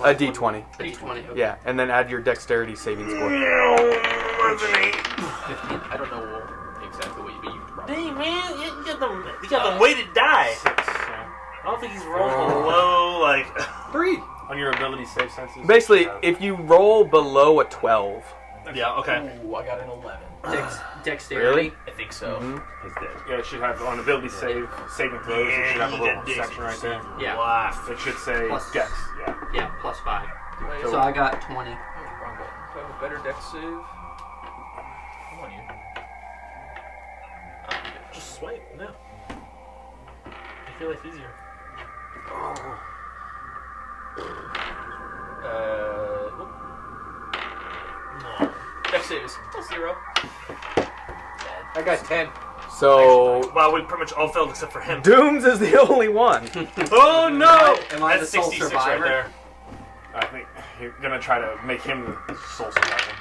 A d20. A d20. Okay. Yeah, and then add your dexterity saving score. That's an 8. 15. I don't know exactly what you mean. Hey man, you got them weighted die. 6, yeah. I don't think he's rolled below like 3. On your ability save senses. Basically, if you roll below a 12, Yeah, okay. Ooh, I got an 11. Dexterity. Really? I think so. He's dead. Yeah, it should have on ability saving throws. It should have a little section right there. Yeah. Laugh. It should say Plus- dex. Yeah. Yeah, plus 5. Do I, So I got 20. wrong button. Do I have a better dex save? Come on, you. Just swipe. No. I feel like easier. Whoop. No. Dex save is +0. I got 10. so Wow, we pretty much all failed except for him. Dooms is the only one. Oh no! Am I the That's sole 66 survivor? right there. I think you're gonna try to make him the sole survivor.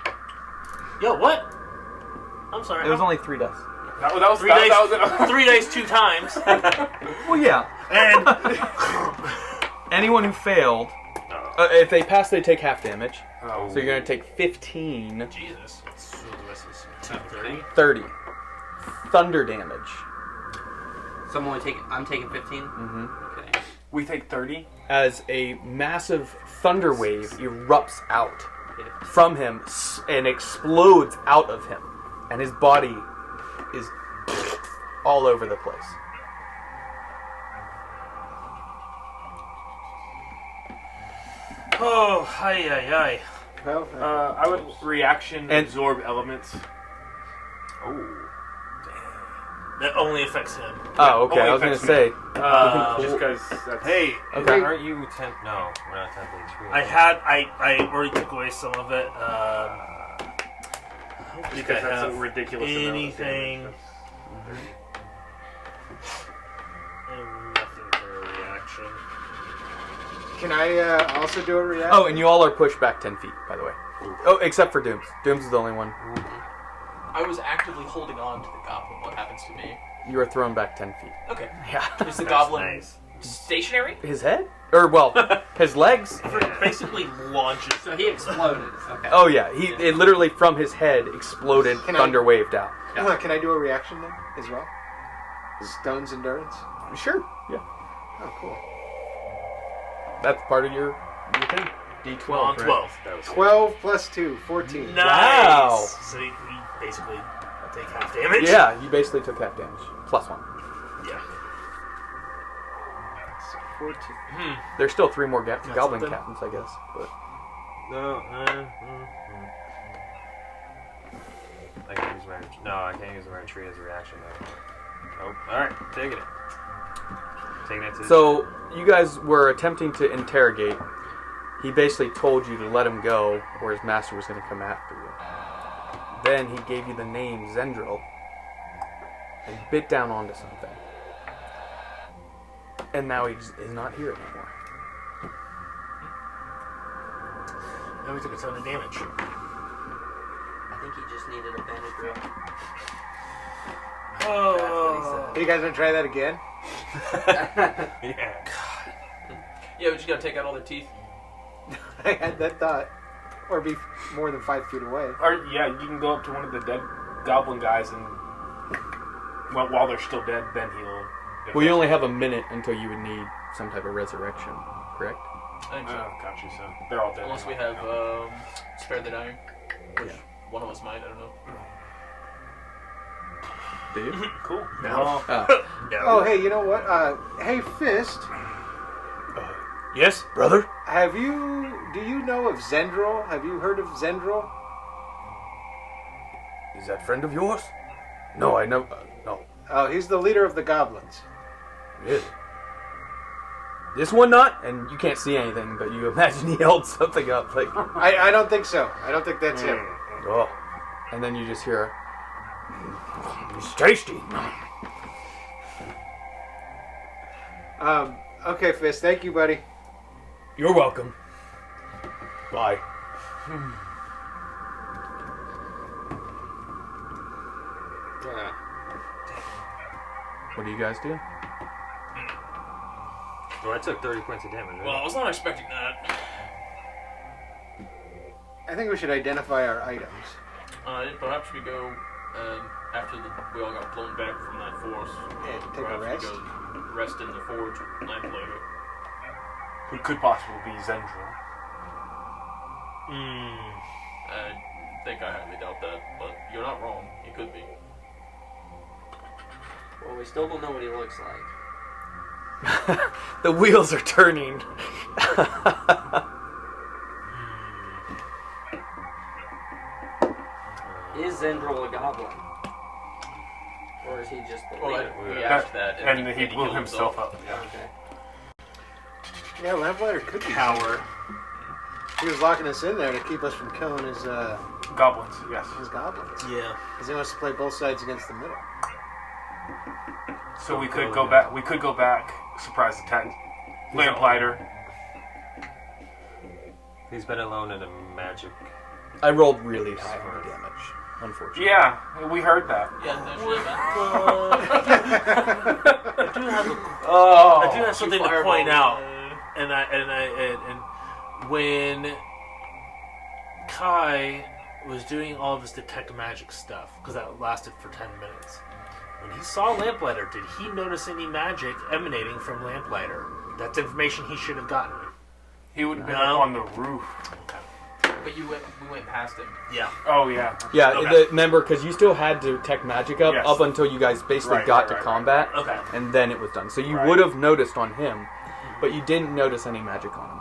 Yo, what? I'm sorry. It was only 3 dice. That was 3 that, days. that was it. 3 days, 2 times. Well, yeah. And Anyone who failed, if they pass, they take half damage. Oh. So you're going to take 15, Jesus. So the rest is 30. 30 thunder damage. So I'm taking 15? Mm-hmm. Okay. We take 30. As a massive thunder wave erupts out from him and explodes out of him. And his body is all over the place. Oh, hi. Well, I would reaction And- absorb elements. That only affects him. Oh, okay. Only I was going to affects say, Just because that's... Hey, Okay. Aren't you temp? No, we're not temp HP. I already took away some of it. because I that's a have ridiculous amount of anything. damage. Nothing for a reaction. can I also do a reaction? oh, and you all are pushed back 10 feet, by the way. Oh, except for Dooms. Dooms is the only one. I was actively holding on to the goblin. What happens to me? You are thrown back 10 feet. Okay. Yeah. Is the goblin Nice. stationary? His head? Or, well, his legs? Basically launches. So he exploded. Okay. Oh, yeah. It literally, from his head, exploded, Can I- thunder waved out. Can I do a reaction then as well? Stone's endurance. Sure. Yeah. Oh, cool. That's part of your thing. D12, On right? 12. 12 plus 2, 14. Nice. Wow. So we basically take half damage. Yeah, you basically took half damage. Plus 1. Yeah. 14. There's still 3 more goblin something. captains, I guess. But No. I can use my. No, I can't use my retreat as a reaction though. Oh, all right, taking it. Taking it to. so you guys were attempting to interrogate. He basically told you to let him go, or his master was going to come after you. then he gave you the name Zendril and bit down onto something. And now he is not here anymore. And we took a ton of damage. I think he just needed a Benadryl. Oh. Hey, you guys want to try that again? Yeah. Yeah, we just gotta take out all their teeth. I had that thought. Or be more than 5 feet away. Or yeah, you can go up to one of the dead goblin guys and while they're still dead, then heal. Well, you only have a minute until you would need some type of resurrection, correct? I think so. Oh, got you. So they're all dead. Unless we have Spare the Dying, which one of us might, I don't know. Do you? Cool. No. Oh. No. Oh, hey, you know what? Hey, Fist, Yes, brother? do you know of Zendril? Have you heard of Zendril? Is that friend of yours? No, I know. No. Oh, he's the leader of the goblins. Really? This one not, and you can't see anything, but you imagine he held something up, like, I don't think so. I don't think that's him. Oh, and then you just hear, it's tasty. Okay, Fist, thank you, buddy. You're welcome. Bye. what do you guys do? Well, I took 30 points of damage. Right? Well, I was not expecting that. I think we should identify our items. Perhaps we go after we all got blown back from that force. Yeah, take a perhaps rest. we go rest in the forge with Lamplighter. Who could possibly be Zendril? I think I highly doubt that, but you're not wrong. He could be. Well, we still don't know what he looks like. The wheels are turning. Is Zendril a goblin? Or is he just the leader? We asked that, And he blew killed himself up. Okay. Yeah, Lamplighter could be Coward. He was locking us in there to keep us from killing his Goblins, yes. goblins. Yeah. Because he wants to play both sides against the middle. So we could go back. We could go back. Surprise attack. Lamplighter. He's been alone in a magic. I rolled really high on the damage, unfortunately. Yeah, we heard that. Yeah, no shit, man. I do have something to point out, and when Kai was doing all of his detect magic stuff, because that lasted for 10 minutes. When he saw Lamplighter, did he notice any magic emanating from Lamplighter? That's information he should have gotten. He would have been No. up on the roof. But we went past him. Yeah. Oh yeah. Yeah, Okay. remember, because you still had to detect magic up, Yes. up until you guys basically Right, got right, to right, combat, Okay. and then it was done. So you Right. would have noticed on him, but you didn't notice any magic on him.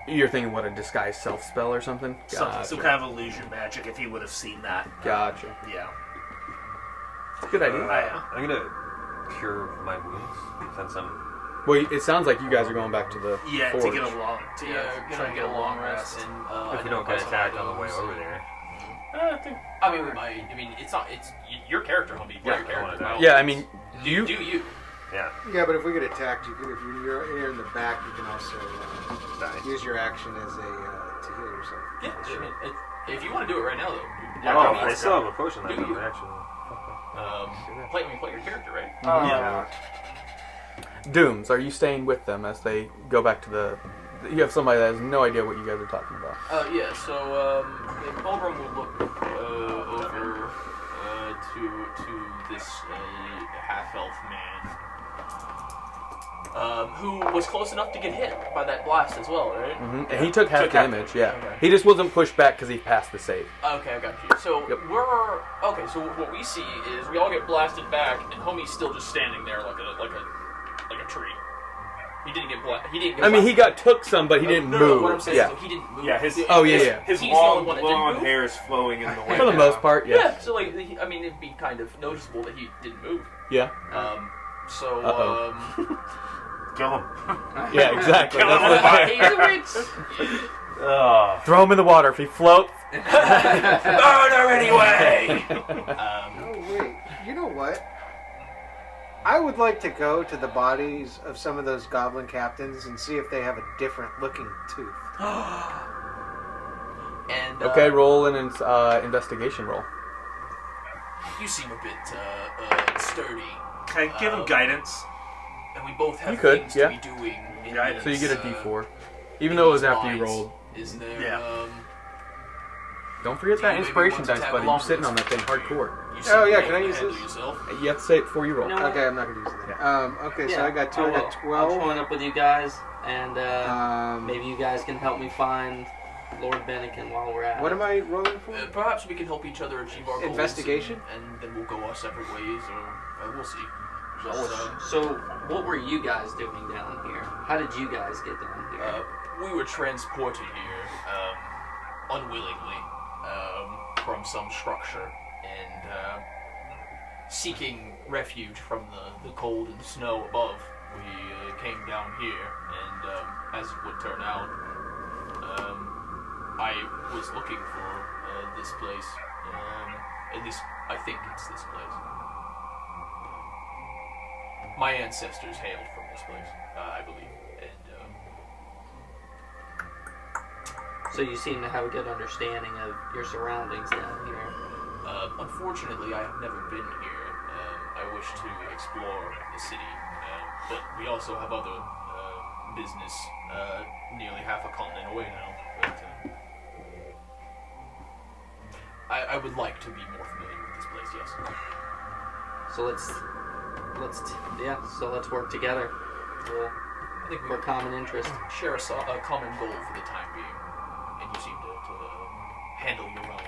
You're thinking, what, a disguised self spell or something? Some kind of illusion magic, if he would have seen that. Gotcha. Yeah. Good idea. I'm gonna cure my wounds since I'm. Well, it sounds like you guys are going back to the Yeah, forge. to get a long, Try to get a long rest. And, If you don't get attacked on the way over there. I mean, we might. I mean, it's not. It's your character, homie. Play your character. Yeah, I mean, do you? Yeah. Yeah, but if we get attacked, you can, if you're in the back, you can also use your action as a to heal yourself. Yeah. I mean, if you want to do it right now, though. I still have a potion left Do you? over, actually. Play your character, right? Yeah. Dooms, are you staying with them as they go back to the... You have somebody that has no idea what you guys are talking about. Yeah. So Pilgrim will look over to this half-elf man. Who was close enough to get hit by that blast as well, right? Mm-hmm. And he took half Took half damage, yeah. Okay. He just wasn't pushed back because he passed the save. Okay, I got you. So Yep. so what we see is we all get blasted back, and homie's still just standing there like a tree. He didn't get I mean, he got took some, but he didn't no, move. what I'm saying yeah. is he didn't move. Yeah, his He's Oh, yeah, yeah. his the only long one that didn't blonde move. hair is flowing in the wind. For the most part, Yeah. yes. So like, I mean, it'd be kind of noticeable that he didn't move. Yeah. So Uh-oh. Kill him. Yeah, exactly. Kill him That's on what- fire. He's a witch. Throw him in the water. If he floats, Burn her anyway. Oh wait, you know what? I would like to go to the bodies of some of those goblin captains and see if they have a different looking tooth. And okay, roll an investigation roll. you seem a bit sturdy. Can I give him guidance? And we both have You could, things yeah. to be doing. In So you these, get a D4, even though it was after you lines. rolled. Is there? Yeah. Don't forget that maybe inspiration want to dice, tag buddy. along You're sitting with on us? that thing hardcore. You Oh, seem yeah, to can I be able use to handle this? yourself. You have to say it before you roll. No. Okay, I'm not gonna use it. Okay, so Yeah, I got 2. I got I'll 12. join up with you guys, and Maybe. maybe you guys can help me find Lord Bennigan while we're at What it. am I rolling for? Perhaps we can help each other achieve our goals. Investigation? And then we'll go our separate ways, or we'll see. But, So, what were you guys doing down here? How did you guys get down here? we were transported here unwillingly from some structure and seeking refuge from the cold and snow above. We came down here, and as it would turn out, I was looking for this place. At least I think it's this place. My ancestors hailed from this place, I believe. And So you seem to have a good understanding of your surroundings down here. unfortunately, I have never been here. I wish to explore the city, but we also have other business nearly half a continent away now. But I would like to be more familiar with this place. Yes. So let's work together. I think For we common interest. share a common goal for the time being, and you seem to handle your own.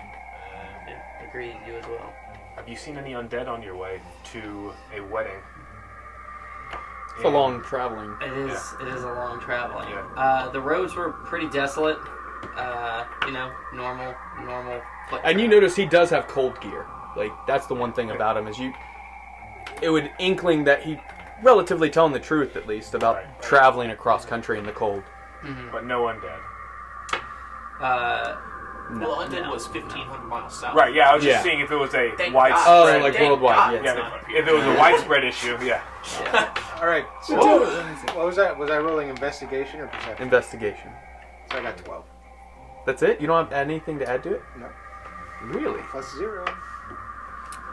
Agreed, you as well. Have you seen any undead on your way to a wedding? It's a long traveling. It is a long traveling. Yeah. The roads were pretty desolate. Normal. foot And you travel. notice he does have cold gear. Like, that's the one thing about him, is it would inkling that he relatively telling the truth, at least, about Right. traveling across country in the cold. But no undead. Well, Undead was 1,500 miles south. Right, yeah, I was Yeah. just seeing if it was a Thank widespread... Oh, like Thank worldwide, God yeah. it's not up here. If it was a widespread issue, yeah. All right. So what was that? Was I rolling investigation or perception? Investigation. So I got 12. That's it? You don't have anything to add to it? No. Really? Plus 0.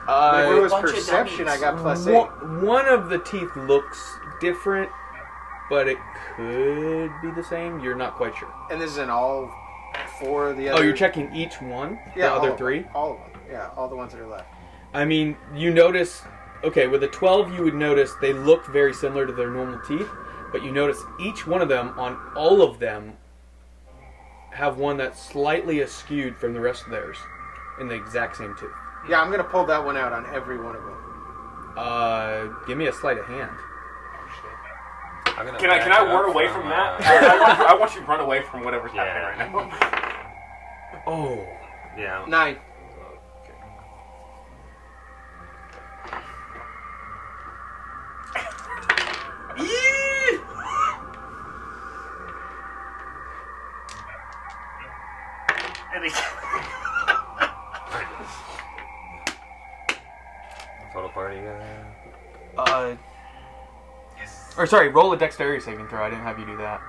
But if it was bunch of perception, I dummies. got plus 8. One of the teeth looks different, but it could be the same. You're not quite sure. And this is in all 4 of the other... Oh, you're checking each one? Yeah, The all other of 3? them. All of them. Yeah, all the ones that are left. I mean, you notice... Okay, with the 12, you would notice they look very similar to their normal teeth, but you notice each one of them, on all of them, have one that's slightly askewed from the rest of theirs in the exact same tooth. Yeah, I'm going to pull that one out on every one of them. Give me a sleight of hand. Can I run away from that? I want you to run away from whatever's happening right now. Oh. Yeah. 9. Total party. Or sorry, roll a dexterity saving throw. I didn't have you do that.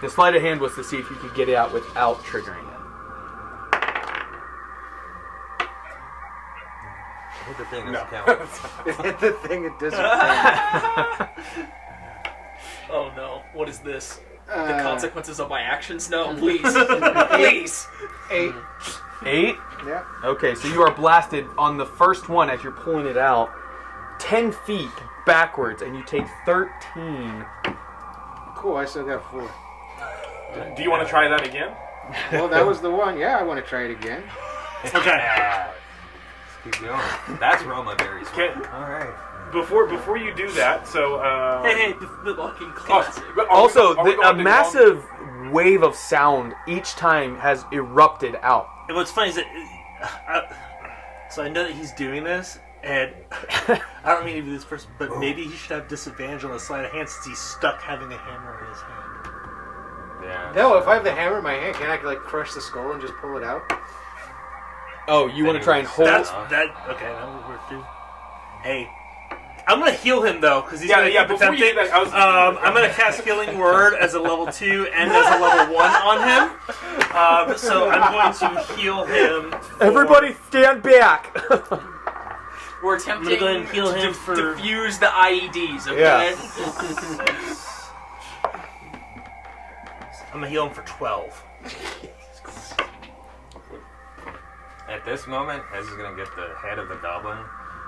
The sleight of hand was to see if you could get it out without triggering it. I think the thing doesn't count. The thing it doesn't count. Oh no, what is this? The Uh, consequences of my actions? No, please. Please. 8. 8? Yeah. Okay, so you are blasted on the first one as you're pulling it out 10 feet backwards, and you take 13. Cool, I still got 4. Do you want to try that again? Well, that was the one. Yeah, I want to try it again. Okay. Keep going. That's Roma berries. Okay. All right. Before you do that, so Hey, the fucking classic. Also, are we a going to massive wave of sound each time has erupted out. And what's funny is that, so I know that he's doing this, And I don't mean to be this person, but maybe he should have disadvantage on the sleight of hand since he's stuck having a hammer in his hand. Yeah. No, if I have the hammer in my hand, can I like crush the skull and just pull it out? Oh, you want to try and hold? Okay, that would work too. Hey, I'm gonna heal him though because he's gonna keep before you attempting. do that, I'm gonna cast Healing Word as a level 2 and as a level 1 on him. So I'm going to heal him. Everybody, stand back. We're attempting go ahead and heal him to for- defuse the IEDs, okay? Yeah. I'm gonna heal him for 12. At this moment, Hez is gonna get the head of the goblin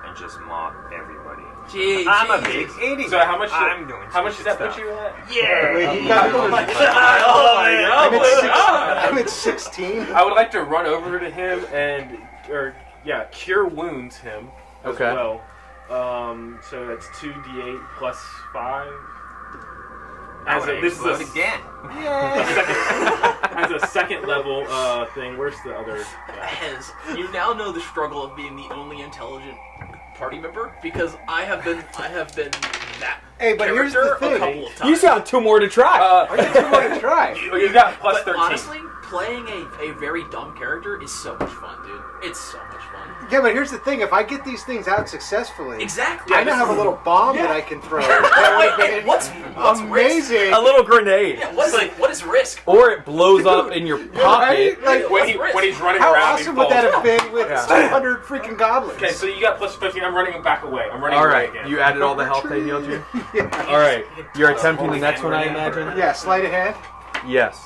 and just mock everybody. Jeez, I'm a big idiot. So how much? I'm doing How much does that stupid put you at? Yeah. Wait, he got I'm at 16. I would like to run over to him and, cure wounds him as Okay. well. So that's 2d8 plus 5. This is a again. as a second level thing. Where's the other? Hez, you now know the struggle of being the only intelligent party member because I have been that. Hey, but here's the character a thing. couple of times. You sound 2 more to try. I got 2 more to try. You got plus But 13. honestly, playing a very dumb character is so much fun, dude. It's so much fun. Yeah, but here's the thing. If I get these things out successfully, Exactly. I now have a little bomb that I can throw. That would have been What's risk? amazing. A little grenade. Yeah, what is risk? Or it blows up in your pocket. Right? Like, when he's running how around, awesome he would that falls. have been with 200 freaking goblins? Okay, so you got plus 15. I'm running him back away. I'm running All away right, again. you added all the health they healed you? Yeah. All right, you're attempting the next one, I imagine? Yeah, sleight of hand. Yes.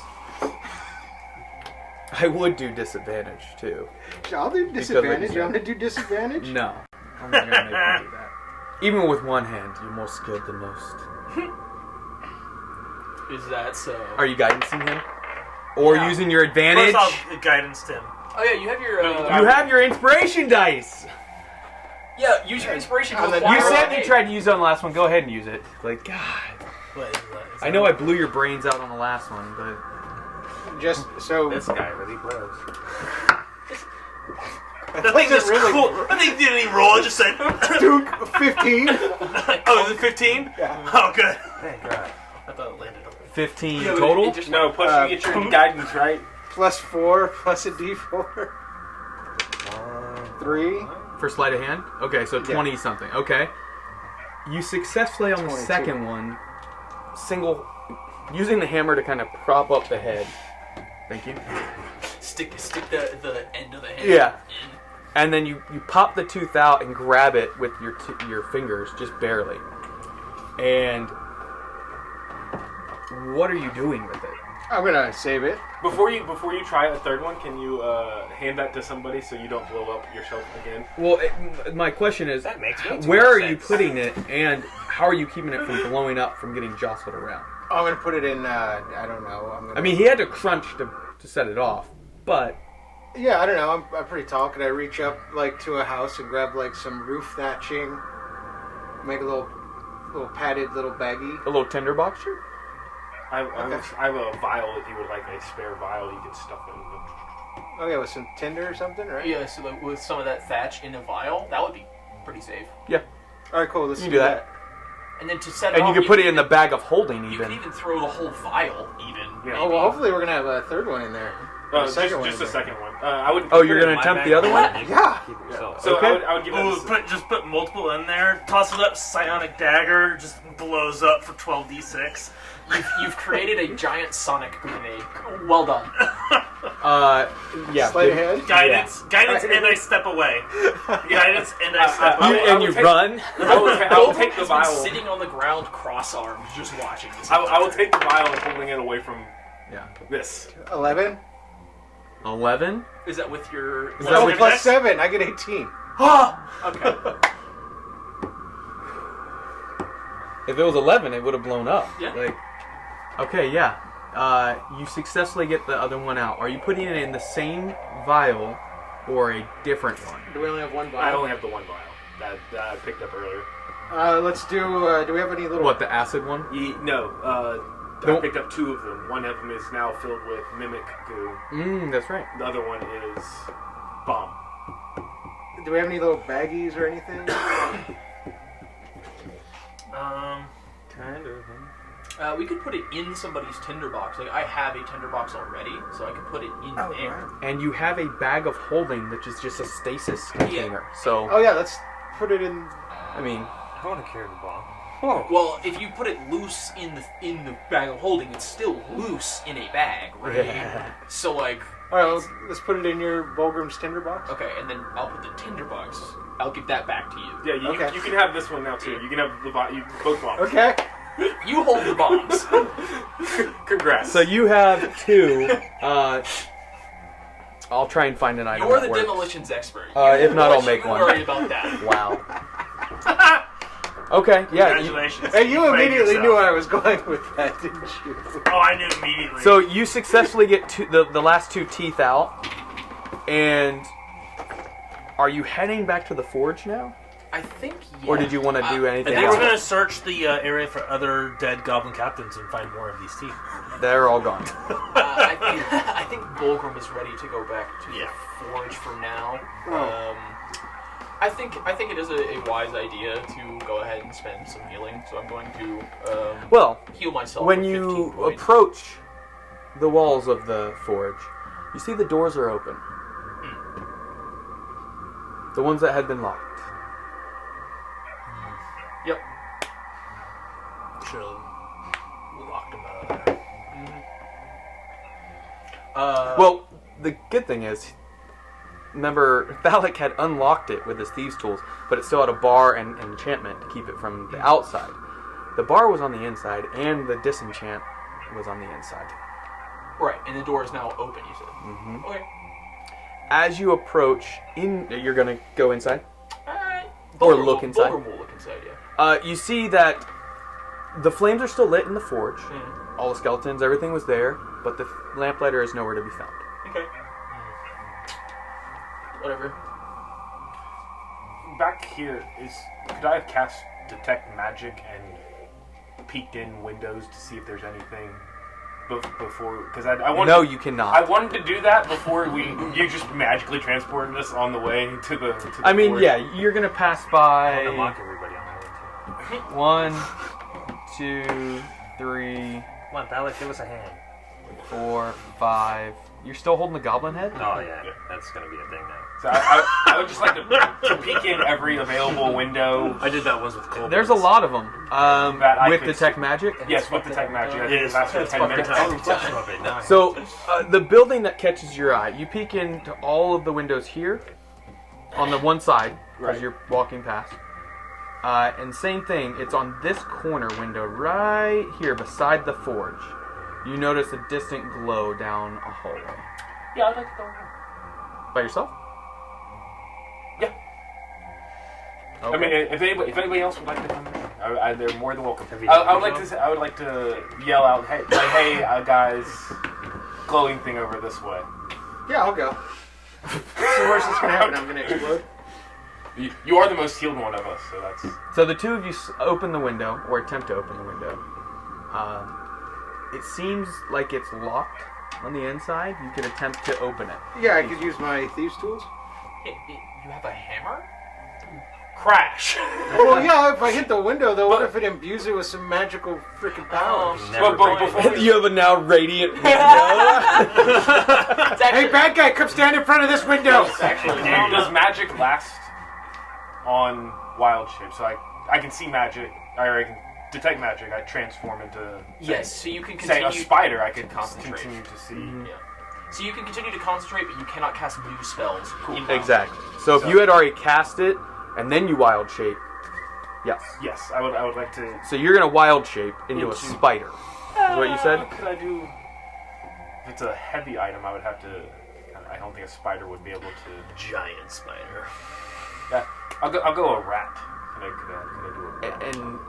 I would do disadvantage, too. I'll do disadvantage. I'm going to do disadvantage. No. I'm not going to make you do that. Even with one hand, you're more skilled than most. Is that so? Are you guidancing him? Or Yeah. using your advantage? First I'll guidance him. Oh yeah, you have your. You have your inspiration dice! Yeah, use your inspiration to And then acquire You a said grenade. you tried to use it on the last one. Go ahead and use it. Like, God. What is that? Is I that- know I blew your brains out on the last one, but... Just so. This guy really blows. That thing just really- cool. That thing didn't even roll. It just said. Duke, 15. Oh, is it 15? Yeah. Oh, good. Thank God. I thought it landed on 15 Yeah, but total? it just No, plus you get your guidance, right? Plus 4, plus a d4. 3. For sleight of hand? Okay, so 20 something. Okay. You successfully on the 22. second one, using the hammer to kind of prop up the head. Thank you. stick the end of the hand. Yeah. In. And then you pop the tooth out and grab it with your fingers, just barely. And what are you doing with it? I'm going to save it. Before you try a third one, can you hand that to somebody so you don't blow up yourself again? Well, my question is, That makes me too where are much you sense. putting it, and how are you keeping it from blowing up, from getting jostled around? I'm going to put it in, I don't know. I mean, he had to crunch to set it off, but... Yeah, I don't know. I'm pretty tall. Could I reach up like to a house and grab like some roof thatching, make a little padded little baggie? A little tinderbox, sure? I have a vial if you would like a spare vial you can stuff in. Oh yeah, with some tinder or something, right? Yeah, so like, with some of that thatch in a vial, that would be pretty safe. Yeah. All right, cool. Let's You can do that. And then to set it And off, you can put it in the bag of holding, You even. can even throw the whole vial, even. Yeah. Oh well, hopefully we're gonna have a third one in there. Just a second one. I would. Oh, you're put it gonna in my attempt bag. the other one? Yeah. Keep it yourself. So Okay. I would give Oh, that. just put multiple in there. Toss it up. Psionic dagger just blows up for 12d6. You've created a giant sonic grenade. Well done. Yeah. Sleight of hand. Guidance, and I step away. Guidance, and I step I- away. I And would you take- run? I will take the Has been vial. sitting on the ground, cross-armed, just watching this. I will take the vial and holding it away from Yeah. this. 11. 11? Is that with your? Is that Oh, with- plus 7. I get 18. Okay. If it was 11, it would have blown up. Yeah. Like, okay, yeah. You successfully get the other one out. Are you putting it in the same vial or a different one? Do we only have one I vial? only have the one vial that I picked up earlier. Let's do. Do we have any little? What, the acid one? No, I Nope. picked up 2 of them. One of them is now filled with mimic goo. That's right. The other one is bomb. Do we have any little baggies or anything? Kind of. We could put it in somebody's tinderbox. Like, I have a tinderbox already, so I could put it in there. And you have a bag of holding, which is just a stasis container. So, Oh yeah, let's put it in. I mean, I want to carry the bomb. Well, if you put it loose in the bag of holding, it's still loose in a bag, right? Yeah. So, like... Alright, let's put it in your Volgrim's tinderbox. Okay, and then I'll put the tinderbox. I'll give that back to you. Yeah, you can have this one now too. You can have both bombs. Okay. You hold the bombs. Congrats. so you have 2. I'll try and find an item. You're that the works. demolitions expert. If not, I'll make Don't one. worry about that. Wow. Okay, yeah. Congratulations. Hey, you played immediately yourself. knew I was going with that, didn't you? Oh, I knew immediately. So you successfully get the last 2 teeth out, and are you heading back to the forge now? I think, yeah. Or did you want to do I anything think else? we're going to search the area for other dead goblin captains and find more of these teeth. They're all gone. I think Volgrim is ready to go back to Yeah. the forge for now. I think it is a wise idea to go ahead and spend some healing. So I'm going to Well, heal myself. when for 15 you points. approach the walls of the forge, you see the doors are open. The ones that had been locked. Yep. Should have locked them out of there. Well, the good thing is, remember, Thalic had unlocked it with his thieves' tools, but it still had a bar and enchantment to keep it from the outside. The bar was on the inside, and the disenchant was on the inside. Right, and the door is now open. You said. Mm-hmm. Okay. As you approach, you're gonna go inside. Or look inside. Volgrim will look inside. Yeah. You see that the flames are still lit in the forge. Mm-hmm. All the skeletons, everything was there, but the lamplighter is nowhere to be found. Okay. Whatever. Back here could I have cast detect magic and peeked in windows to see if there's anything before? Because I wanted. No, you cannot. I wanted to do that before you just magically transported us on the way to the. I mean, forge. yeah, you're gonna pass by. Unlock everybody on the way, 1, 2, 3, too. Come on, Thalic, give us a hand. 4, 5. You're still holding the goblin head? Oh, yeah. That's going to be a thing now. So I would just like to peek in every available window. I did that once with Cole. There's a lot of them. That I With could detect see. magic? Yes, with detect magic. I think Yes, it lasts for that's 10 fucking minutes. every Touch of it, nice. So, the building that catches your eye, you peek into all of the windows here, on the one side, Right. as you're walking past. And same thing, it's on this corner window right here beside the forge. You notice a distant glow down a hallway. Yeah, I'd like to go. By yourself? Yeah. Okay. I mean, if anybody else would like to come in, they're more than welcome. Have you I done would like to. I would like to yell out, "Hey, guys, glowing thing over this way." Yeah, I'll go. So where's this gonna happen? I'm gonna explode. You are the most healed one of us, so that's. So the two of you open the window, or attempt to open the window. It seems like it's locked on the inside. You could attempt to open it. Yeah, I could use my thieves' tools. You have a hammer? Crash. Well, yeah, if I hit the window, though, what if it imbues it with some magical freaking powers? Never But break before You have a now radiant window. Hey, bad guy, come stand in front of this window! does magic last on wild shape? So I can see magic, or I can detect magic. I transform into Yes, so you can say continue. a spider. I can concentrate. continue to see. Yeah. So you can continue to concentrate, but you cannot cast new spells. in Exactly. So if you had already cast it, and then you wild shape, yes. Yes, I would like to. So you're gonna wild shape into a spider. Is what you said? Could I do? If it's a heavy item, I would have to. I don't think a spider would be able to. Giant spider. Yeah, I'll go a rat. Could I do a rat? And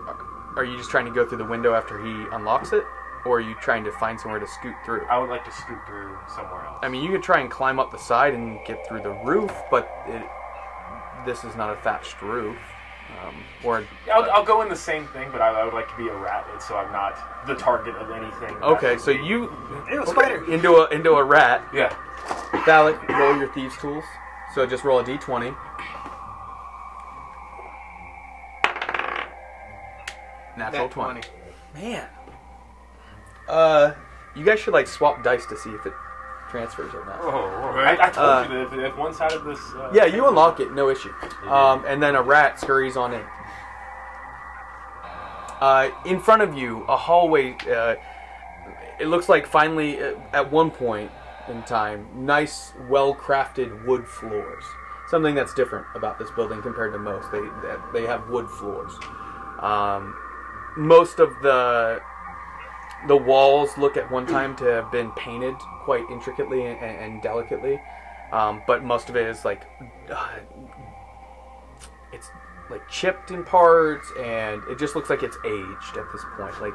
are you just trying to go through the window after he unlocks it? Or are you trying to find somewhere to scoot through? I would like to scoot through somewhere else. I mean, you could try and climb up the side and get through the roof, but this is not a thatched roof. I'll go in the same thing, but I would like to be a rat, so I'm not the target of anything. Okay, so you spider. into a rat. Yeah. Thalic, roll your thieves' tools. So just roll a d20. Natural Nat 20. Man. You guys should like swap dice to see if it transfers or not. Oh, Right. I told you that if one side of this. Yeah, you unlock it, no issue. And then a rat scurries on in. In front of you, a hallway. It looks like finally, at one point in time, nice, well-crafted wood floors. Something that's different about this building compared to most. They have wood floors. Most of the walls look at one time to have been painted quite intricately and delicately, but most of it is like it's like chipped in parts, and it just looks like it's aged at this point, like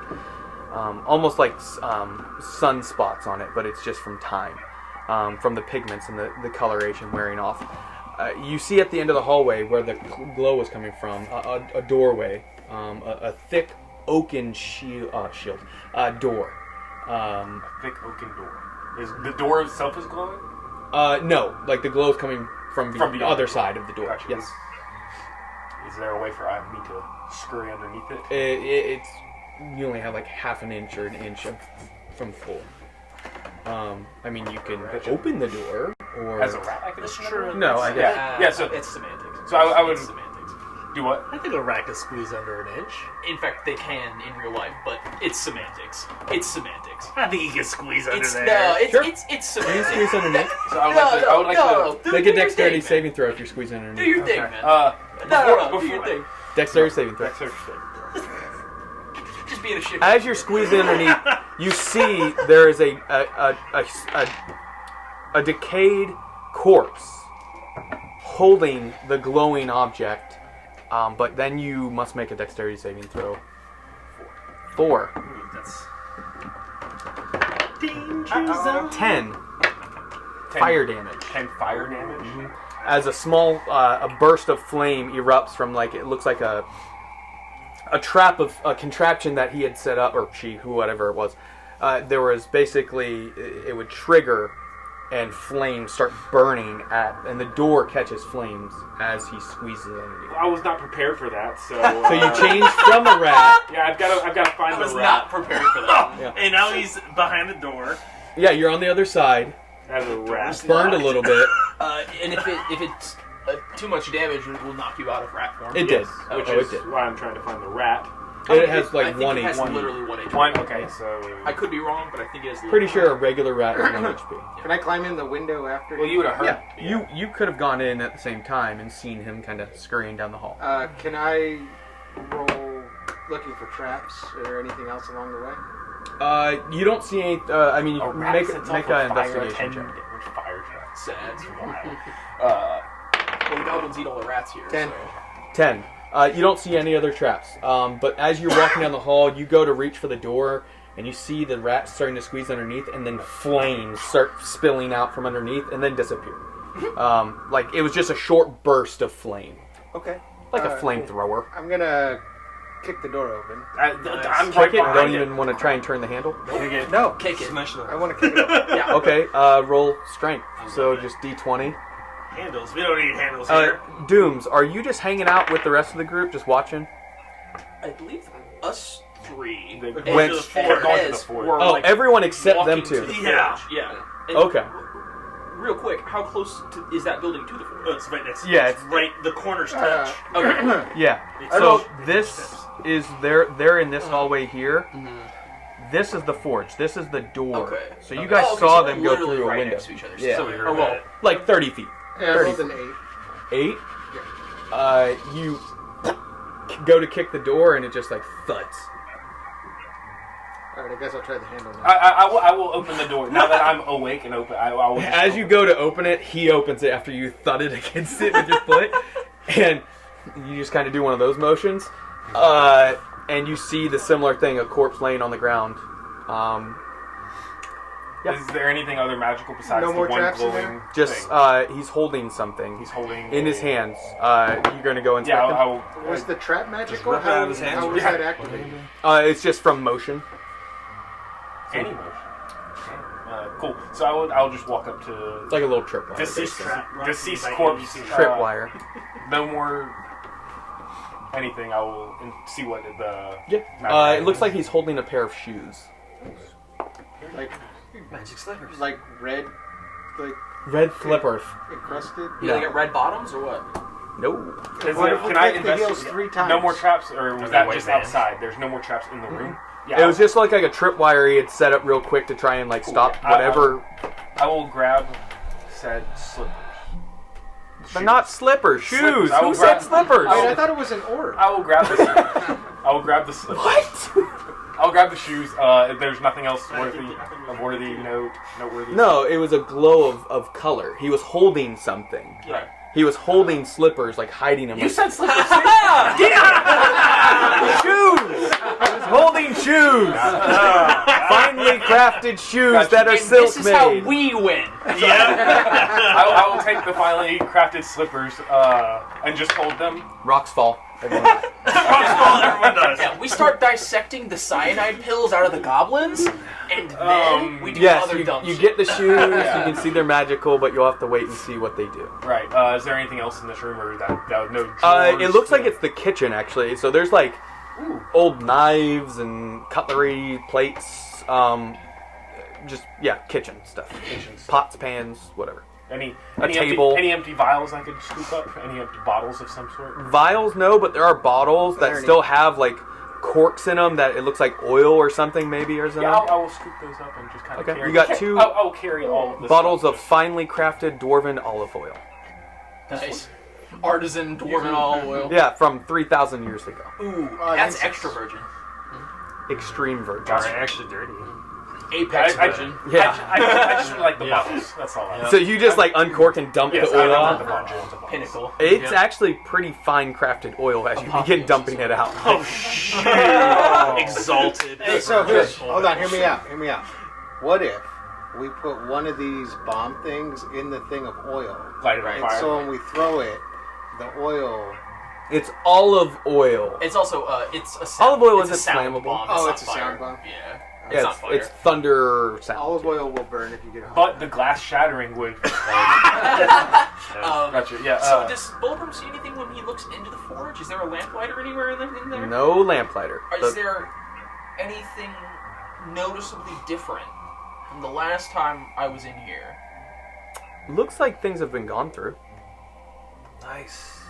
almost like sunspots on it, but it's just from time, from the pigments and the coloration wearing off. You see at the end of the hallway where the glow was coming from a doorway, a thick oaken door. A thick oaken door. Is the door itself is glowing? No, like the glow is coming from the other side of the door. Gotcha. Yes. Is there a way for me to scurry underneath it? It's you only have like half an inch or an inch from floor. I mean, you can open the door, or As a rat, I could assume. no, I guess. Yeah, so it's semantics. So I would It's semantics. do what? I think a rat can squeeze under an inch. In fact, they can in real life, but it's semantics. It's semantics. I think he can squeeze under It's there. no, it's Sure. it's You can semantics. squeeze underneath. So I would like to. Make a dexterity saving throw if you're squeezing Do underneath. your thing, man. Before, Do your thing. Dexterity saving throw. Just being a shit. As you're squeezing underneath, you see there is a decayed corpse holding the glowing object, but then you must make a dexterity saving throw. 4. That's Danger zone. 10 fire damage. 10 fire damage. As a small a burst of flame erupts from, like, it looks like a trap of a contraption that he had set up, or she, whoever it was. There was basically, it would trigger and flames start burning and the door catches flames as he squeezes it underneath. I was not prepared for that, so. So you change from a rat. Yeah, I've got to find I the was rat. not prepared for that. Yeah. And now he's behind the door. Yeah, you're on the other side. As a rat. Burned a little bit. And if it's too much damage, it will knock you out of rat form. It did. Which Oh, is it did. why I'm trying to find the rat. It has I like think 1 it has HP. literally 1 HP. One, okay, so. I could be wrong, but I think it is. Pretty sure a regular rat is 1 HP. Can I climb in the window after? Well, you would have heard. Yeah, you could have gone in at the same time and seen him kind of scurrying down the hall. Can I roll looking for traps or anything else along the way? You don't see any. I mean, A rat make sets an off a investigation check. Which fire traps? Sad. Wild. Well, the goblins eat all the rats here. 10. So. 10. You don't see any other traps. But as you're walking down the hall, you go to reach for the door, and you see the rat starting to squeeze underneath, and then flames start spilling out from underneath, and then disappear. Like it was just a short burst of flame, Okay. like a flamethrower. I'm gonna kick the door open. I'm Kick right it. Don't behind even want to try and turn the handle. it. No, Kick it. I want to kick it open. Yeah. Okay. Roll strength. So just D20. Handles. We don't need handles here. Dooms, are you just hanging out with the rest of the group, just watching? I believe us three. They and went- the four they're going to the Eds fort. were, Oh, like, everyone except them walking to two. the Yeah. forge. Yeah. And Okay. Real quick, how close is that building to the fort? Oh, it's right next. Yeah, it's right. The corners touch. Okay. Yeah. It's So like this steps. is they're in this hallway here. This is the forge. This is the door. Okay. So you guys okay, saw so them go literally through a right window. next to each other. Yeah. So we we heard oh, well, that. Like 30 feet. Yeah, I rolled an 8. 8? You go to kick the door and it just like thuds. Alright, I guess I'll try the handle now. I will open the door. Now that I'm awake and open, I will just As you go to open it, he opens it after you thudded against it with your foot. And you just kind of do one of those motions. And you see the similar thing, a corpse laying on the ground. Yeah. Is there anything other magical besides No the more one traps in glowing Just, thing? he's holding something. He's holding in his a- hands. You're going to go inspect Yeah, him? I will. Was the trap magical? rip it out of his hands. How was Yeah. that activated? It's just from motion. Any motion. Cool. So I'll just walk up to It's like a little tripwire. deceased Like corpse. ABC. Tripwire. No more anything. I will see what the Yeah. It looks like he's holding a pair of shoes. Like Magic slippers. like red, like Red slippers. encrusted. You gonna get red bottoms or what? No. What if we Can I click the heels investigate? 3 times? No more traps, or was Are that they just white vans? outside? There's no more traps in the room. Yeah, It was just like a tripwire he had set up real quick to try and like stop Yeah, whatever. I will grab said slippers. They're not slippers, shoes. Slippers. I will Who said grab- slippers? Wait, I thought it was an orb. I will grab the. I will grab the slippers. What? I'll grab the shoes. If there's nothing else noteworthy. No, it was a glow of color. He was holding something. Right. He was holding slippers, like hiding them. You like, said slippers. shoes. He was holding shoes. Finely crafted shoes that are And silk this is how made. we win. I will take the finely crafted slippers and just hold them. Rocks fall. Everyone does. Yeah, we start dissecting the cyanide pills out of the goblins, and then we do Yes, other dumb you shit. get the shoes. You can see they're magical, but you'll have to wait and see what they do. Right. Is there anything else in this room, or that no? It drawers? looks like it's the kitchen actually. So there's like old knives and cutlery, plates, kitchen stuff. Kitchens. Pots, pans, whatever. Any table. Any empty vials I could scoop up? Any empty bottles of some sort? Vials, no, but there are bottles that There still have like corks in them that it looks like oil or something maybe or something. Yeah, I will scoop those up and just kind of Okay, carry. you got two I'll carry all of this bottles stuff. of finely crafted dwarven olive oil. Nice. Artisan dwarven olive oil. Yeah, from 3,000 years ago. Ooh, Oh, that's incense. extra virgin. Extreme virgin. Are actually dirty. Apex virgin. Yeah. I just like the bottles. That's all. So you just like uncork and dump Yes, the oil I want the out? bottles. Pinnacle. It's actually pretty fine crafted oil as you begin dumping it out. Oh shit! Exalted. Hey, so here, hold on, hear me out. What if we put one of these bomb things in the thing of oil, Light it on and fire. so when we throw it, the oil. It's olive oil. It's also it's a sound, Olive oil it's a isn't sound flammable. bomb. Oh, not it's a fire. sound bomb? Yeah. Yeah, It's not fire. it's thunder sound. Olive oil will burn if you get a hot. But the glass shattering would. Gotcha. Yeah. So does Bulbrum see anything when he looks into the forge? Is there a lamplighter anywhere in there? No lamplighter. Or is there anything noticeably different from the last time I was in here? Looks like things have been gone through. Nice.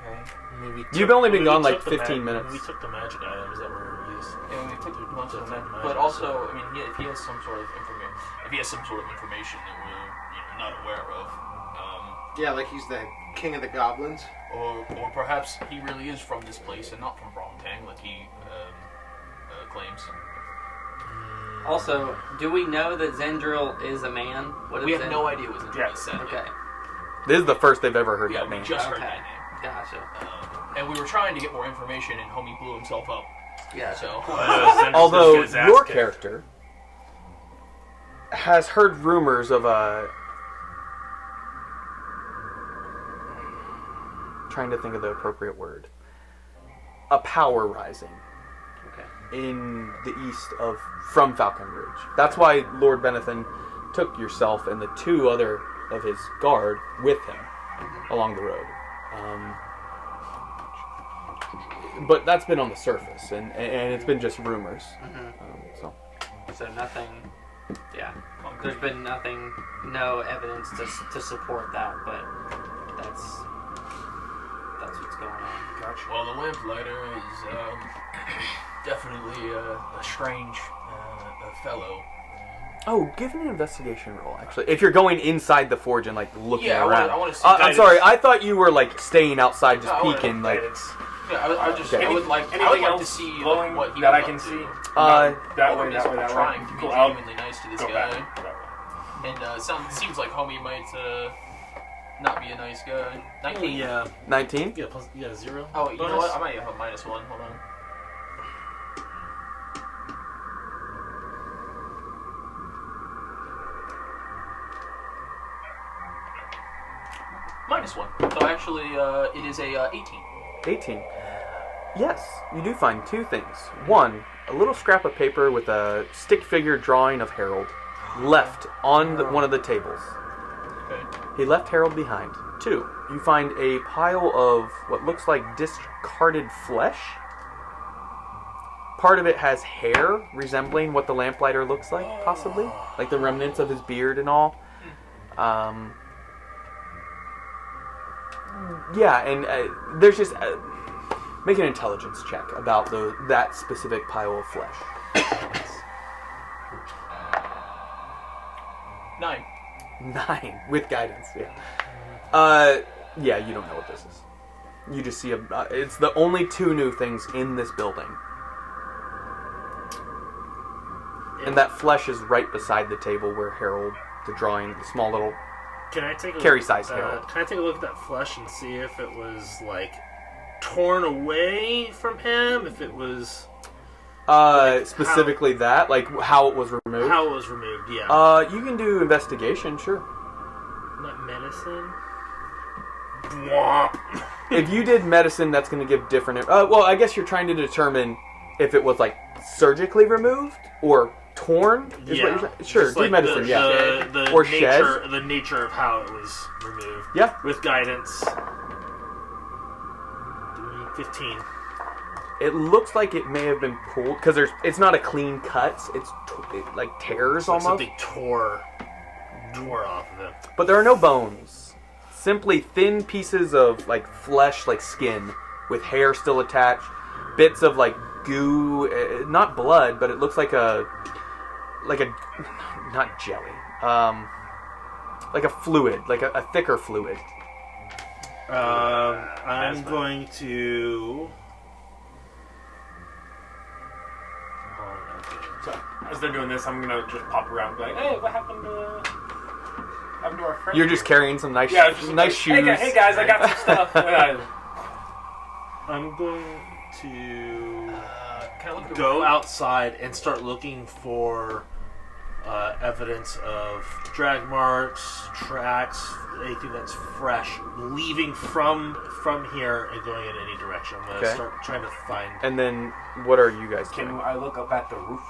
Okay. I mean, You've only been we gone, took like, the 15 minutes. We took the magic items that were used. And we took most of them, Magic, but also, so- I mean, if he has some sort of information that we're not aware of, Yeah, like he's the king of the goblins. or perhaps he really is from this place and not from Bromtang, like he claims. Also, do we know that Zendril is a man? What We is have Zend- no idea what Zendril Yeah. said. Okay, This is the first they've ever heard Yeah, that we name. just heard Okay. that name. gotcha. And we were trying to get more information, and homie blew himself up. Yeah. So, Although your character has heard rumors of a... Trying to think of the appropriate word. A power rising Okay. in the east from Falcon Ridge. That's why Lord Benethan took yourself and the two other of his guard with him along the road. But that's been on the surface, and it's been just rumors. So So nothing. Yeah. There's been nothing, no evidence to support that, but that's what's going on. well, the lamplighter is definitely a strange fellow. Oh, give an investigation roll, actually. If you're going inside the forge and, like, looking Yeah, around. I wanna see I'm guidance. sorry, I thought you were, like, staying outside just No, I wanna- peeking, like... Yeah, I just Okay. I would like Anything to else see glowing what he that I was can up to. see? Uh, that Bulbrum way, is that way, that trying way. to be Cool. I'll genuinely nice to this go guy, back. That way. and seems like homie might not be a nice guy. 19. Yeah. 19? Yeah. Plus, yeah. 0. Oh, you know bonus. what? I might have a -1. Hold on. -1. So actually, it is a 18. 18. Yes, you do find two things. One, a little scrap of paper with a stick figure drawing of Harold. left on one of the tables. Okay. He left Harold behind. 2, you find a pile of what looks like discarded flesh. Part of it has hair resembling what the lamplighter looks like, possibly. Like the remnants of his beard and all. Yeah, and there's just... make an intelligence check about that specific pile of flesh. 9. 9, with guidance, yeah. Yeah, you don't know what this is. You just see it's the only 2 new things in this building. And that flesh is right beside the table where Harold, the drawing, the small little Can I take a carry-sized Harold. Can I take a look at that flesh and see if it was like torn away from him? If it was specifically that, like how it was removed. how it was removed? Yeah. You can do investigation, sure. Not medicine. If you did medicine, that's going to give different. Well, I guess you're trying to determine if it was like surgically removed or torn. Is what you're saying? Sure, Just do like medicine. The or nature, shed. the nature of how it was removed. Yeah. With guidance. 15. It looks like it may have been pulled because it's not a clean cut. It like tears Like almost. something tore off of him. But there are no bones. Simply thin pieces of like flesh, like skin, with hair still attached. Bits of like goo, not blood, but it looks like a not jelly, like a fluid, like a thicker fluid. I'm going to. So, as they're doing this, I'm gonna just pop around and be like, hey, what happened to our friend? You're just carrying some nice, just nice like, shoes. Hey guys, I got some stuff. I'm going to Can I look at the go room? outside and start looking for evidence of drag marks, tracks, anything that's fresh, leaving from here and going in any direction. I'm going to start trying to find. And then, what are you guys doing? Can I look up at the roof?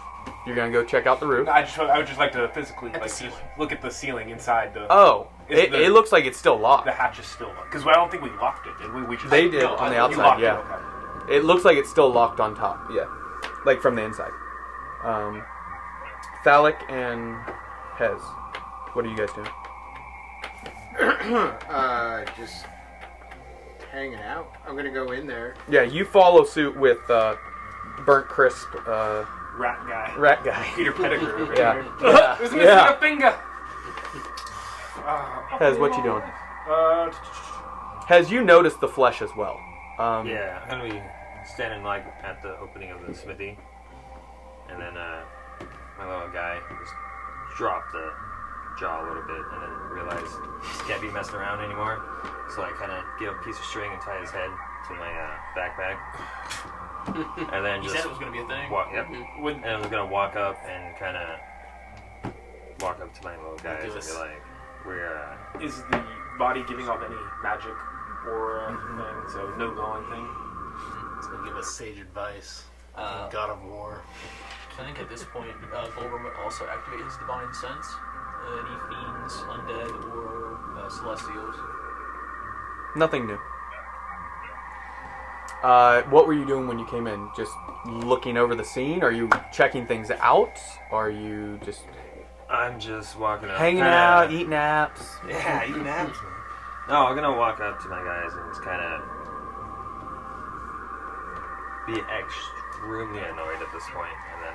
You're gonna go check out the roof. I would just like to physically At the just ceiling. look at the ceiling inside the. Oh, Is it looks like it's still locked. The hatch is still locked because I don't think we locked it, did we? We just They did No, on the you outside, locked yeah. It, okay. It looks like it's still locked on top. Yeah, like from the inside. Phallic and Hez, what are you guys doing? Just hanging out. I'm gonna go in there. Yeah, you follow suit with Burnt Crisp, Rat guy. Rat Guy. Peter Pettigrew. Over Yeah. here. Yeah. There's missing Yeah. a finger. Hez, what you doing? Uh, Hez, you noticed the flesh as well. Yeah, I'm gonna be standing like at the opening of the smithy, and then my little guy just dropped the jaw a little bit, and then realized he can't be messing around anymore. So I kind of get a piece of string and tie his head to my backpack, and then You just said it was going to be a thing? walk. Yep. And I was gonna walk up and kind of walk up to my little guys and be like, "We're." is the body giving off any magic aura thing? So no glowing thing. It's going to give us sage advice. Uh, God of War. I think at this point, Volgrim would also activate his divine sense. Any fiends, undead, or celestials. Nothing new. What were you doing when you came in? Just looking over the scene? Are you checking things out? Are you just I'm just walking up, hanging kinda, out, eating apps? Yeah, eating apps. No, I'm gonna walk up to my guys and just kind of be extremely annoyed at this point, and then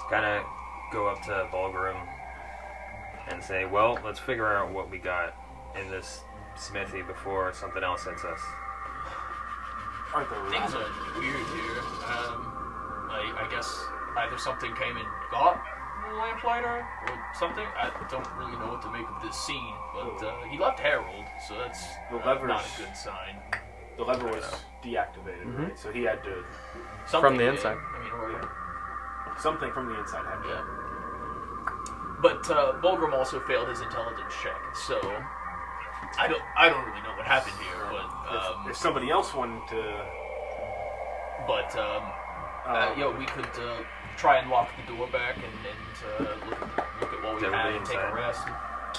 kind of go up to Volgrim and say, "Well, let's figure out what we got in this smithy before something else hits us." Aren't there Things are weird here. I guess either something came and got the lamplighter or something. I don't really know what to make of this scene, but he left Harold, so that's The levers- not a good sign. The lever was deactivated, right? So he had to From the did. inside. I mean, or something from the inside had to. yeah. But Volgrim also failed his intelligence check, so I don't really know what happened here. But If somebody else wanted to, we could try and lock the door back and look at what we have and take a rest.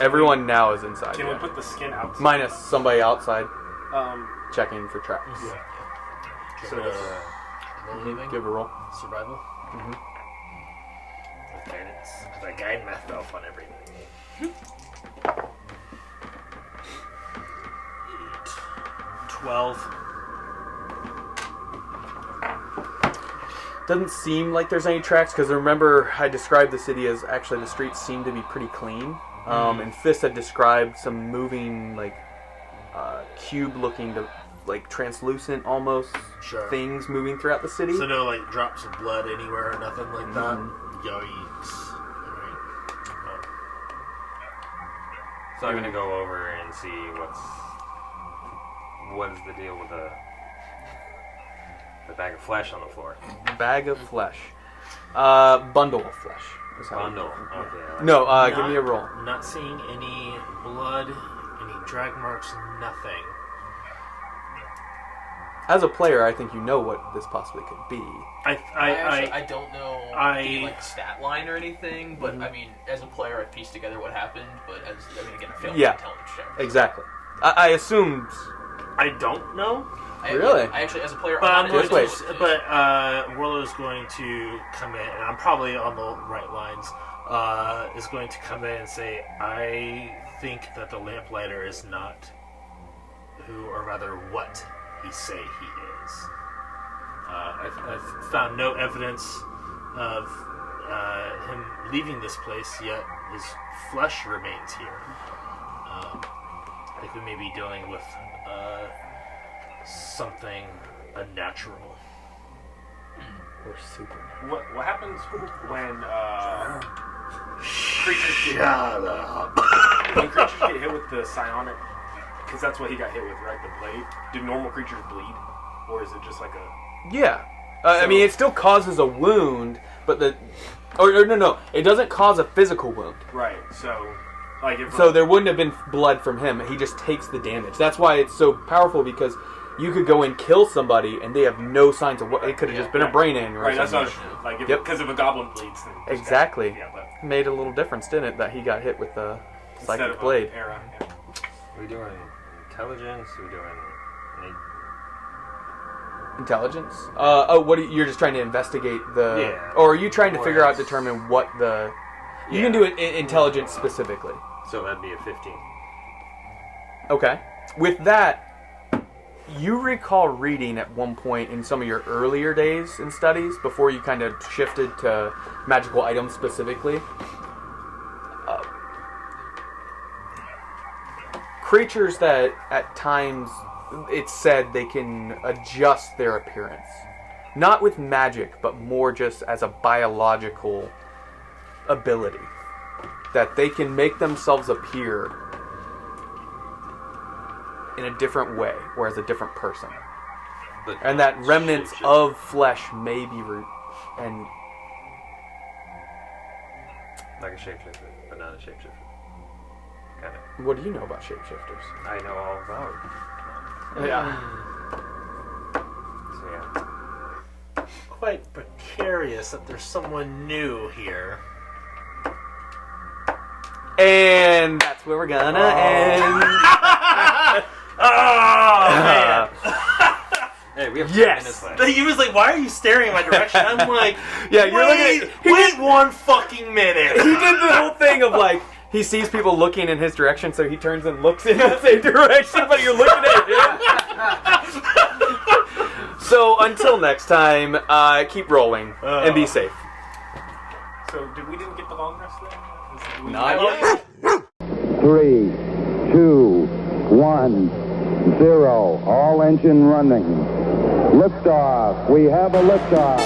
Everyone now is inside. Can we put the skin out? Minus somebody outside Um, checking for traps. yeah. So Give a roll. survival. Guidance. Because I guide myself on everything. 12. Doesn't seem like there's any tracks because remember I described the city as actually the streets seem to be pretty clean. And Fist had described some moving like cube-looking to like translucent almost things moving throughout the city. So no like drops of blood anywhere or nothing like that. Yikes! Alright. So I'm gonna go over and see what is the deal with the bag of flesh on the floor. Bag of flesh. Bundle of flesh. is how Bundle. you- Okay. I like No, that. give me a roll. Not seeing any blood, any drag marks, nothing. As a player, I think you know what this possibly could be. I don't know the I- like stat line or anything, but I mean, as a player, I pieced together what happened. But again, I failed Yeah. the intelligence check. Exactly. I assumed. I don't know. Really? I actually, as a player, But I'm I'm not going Just to, wait. but Warlow's going to come in, and I'm probably on the right lines. Is going to come in and say, "I think that the lamplighter is not who, or rather, what he say he is. I've found no evidence of him leaving this place, yet his flesh remains here. I think we may be dealing with something unnatural." Or super. What happens when creatures when creatures get hit with the psionic? Because that's what he got hit with, right? The blade. Do normal creatures bleed, or is it just like a? Yeah. I mean, it still causes a wound, but no, it doesn't cause a physical wound. Right. So, like if So there wouldn't have been blood from him. He just takes the damage. That's why it's so powerful, because you could go and kill somebody and they have no signs of what. It could have just been a brain aneurysm. Right. That's what I was, like because if a goblin bleeds, then just Exactly. yeah, but Made a little difference, didn't it, that he got hit with the instead psychic of blade. an arrow. Yeah. Are we doing intelligence? Are we doing any? Intelligence? You're just trying to investigate the... Yeah. Or are you trying to More figure out, else. determine what the... You Yeah. can do it intelligence specifically. So that'd be a 15. Okay. With that, you recall reading at one point in some of your earlier days in studies, before you kind of shifted to magical items specifically, creatures that at times it's said they can adjust their appearance. Not with magic, but more just as a biological ability. That they can make themselves appear in a different way, or as a different person. But And that remnants shapeshift. of flesh may be and like a shapeshifter, but not a shapeshifter. Kind of. what do you know about shapeshifters? I know all about it. Yeah. So yeah. Quite precarious that there's someone new here. And that's where we're gonna end. Oh man! Hey, we have 10 Yes. minutes left. He was like, "Why are you staring in my direction?" I'm like, Yeah, you're wait, looking at- wait 1 fucking minute. He did the whole thing of like, he sees people looking in his direction, so he turns and looks in the same direction, but you're looking at him. So until next time, keep rolling and be safe. So we didn't get the long rest then? Is- we- Not yet. 3, 2, 1, 0. All engine running. Liftoff. We have a liftoff.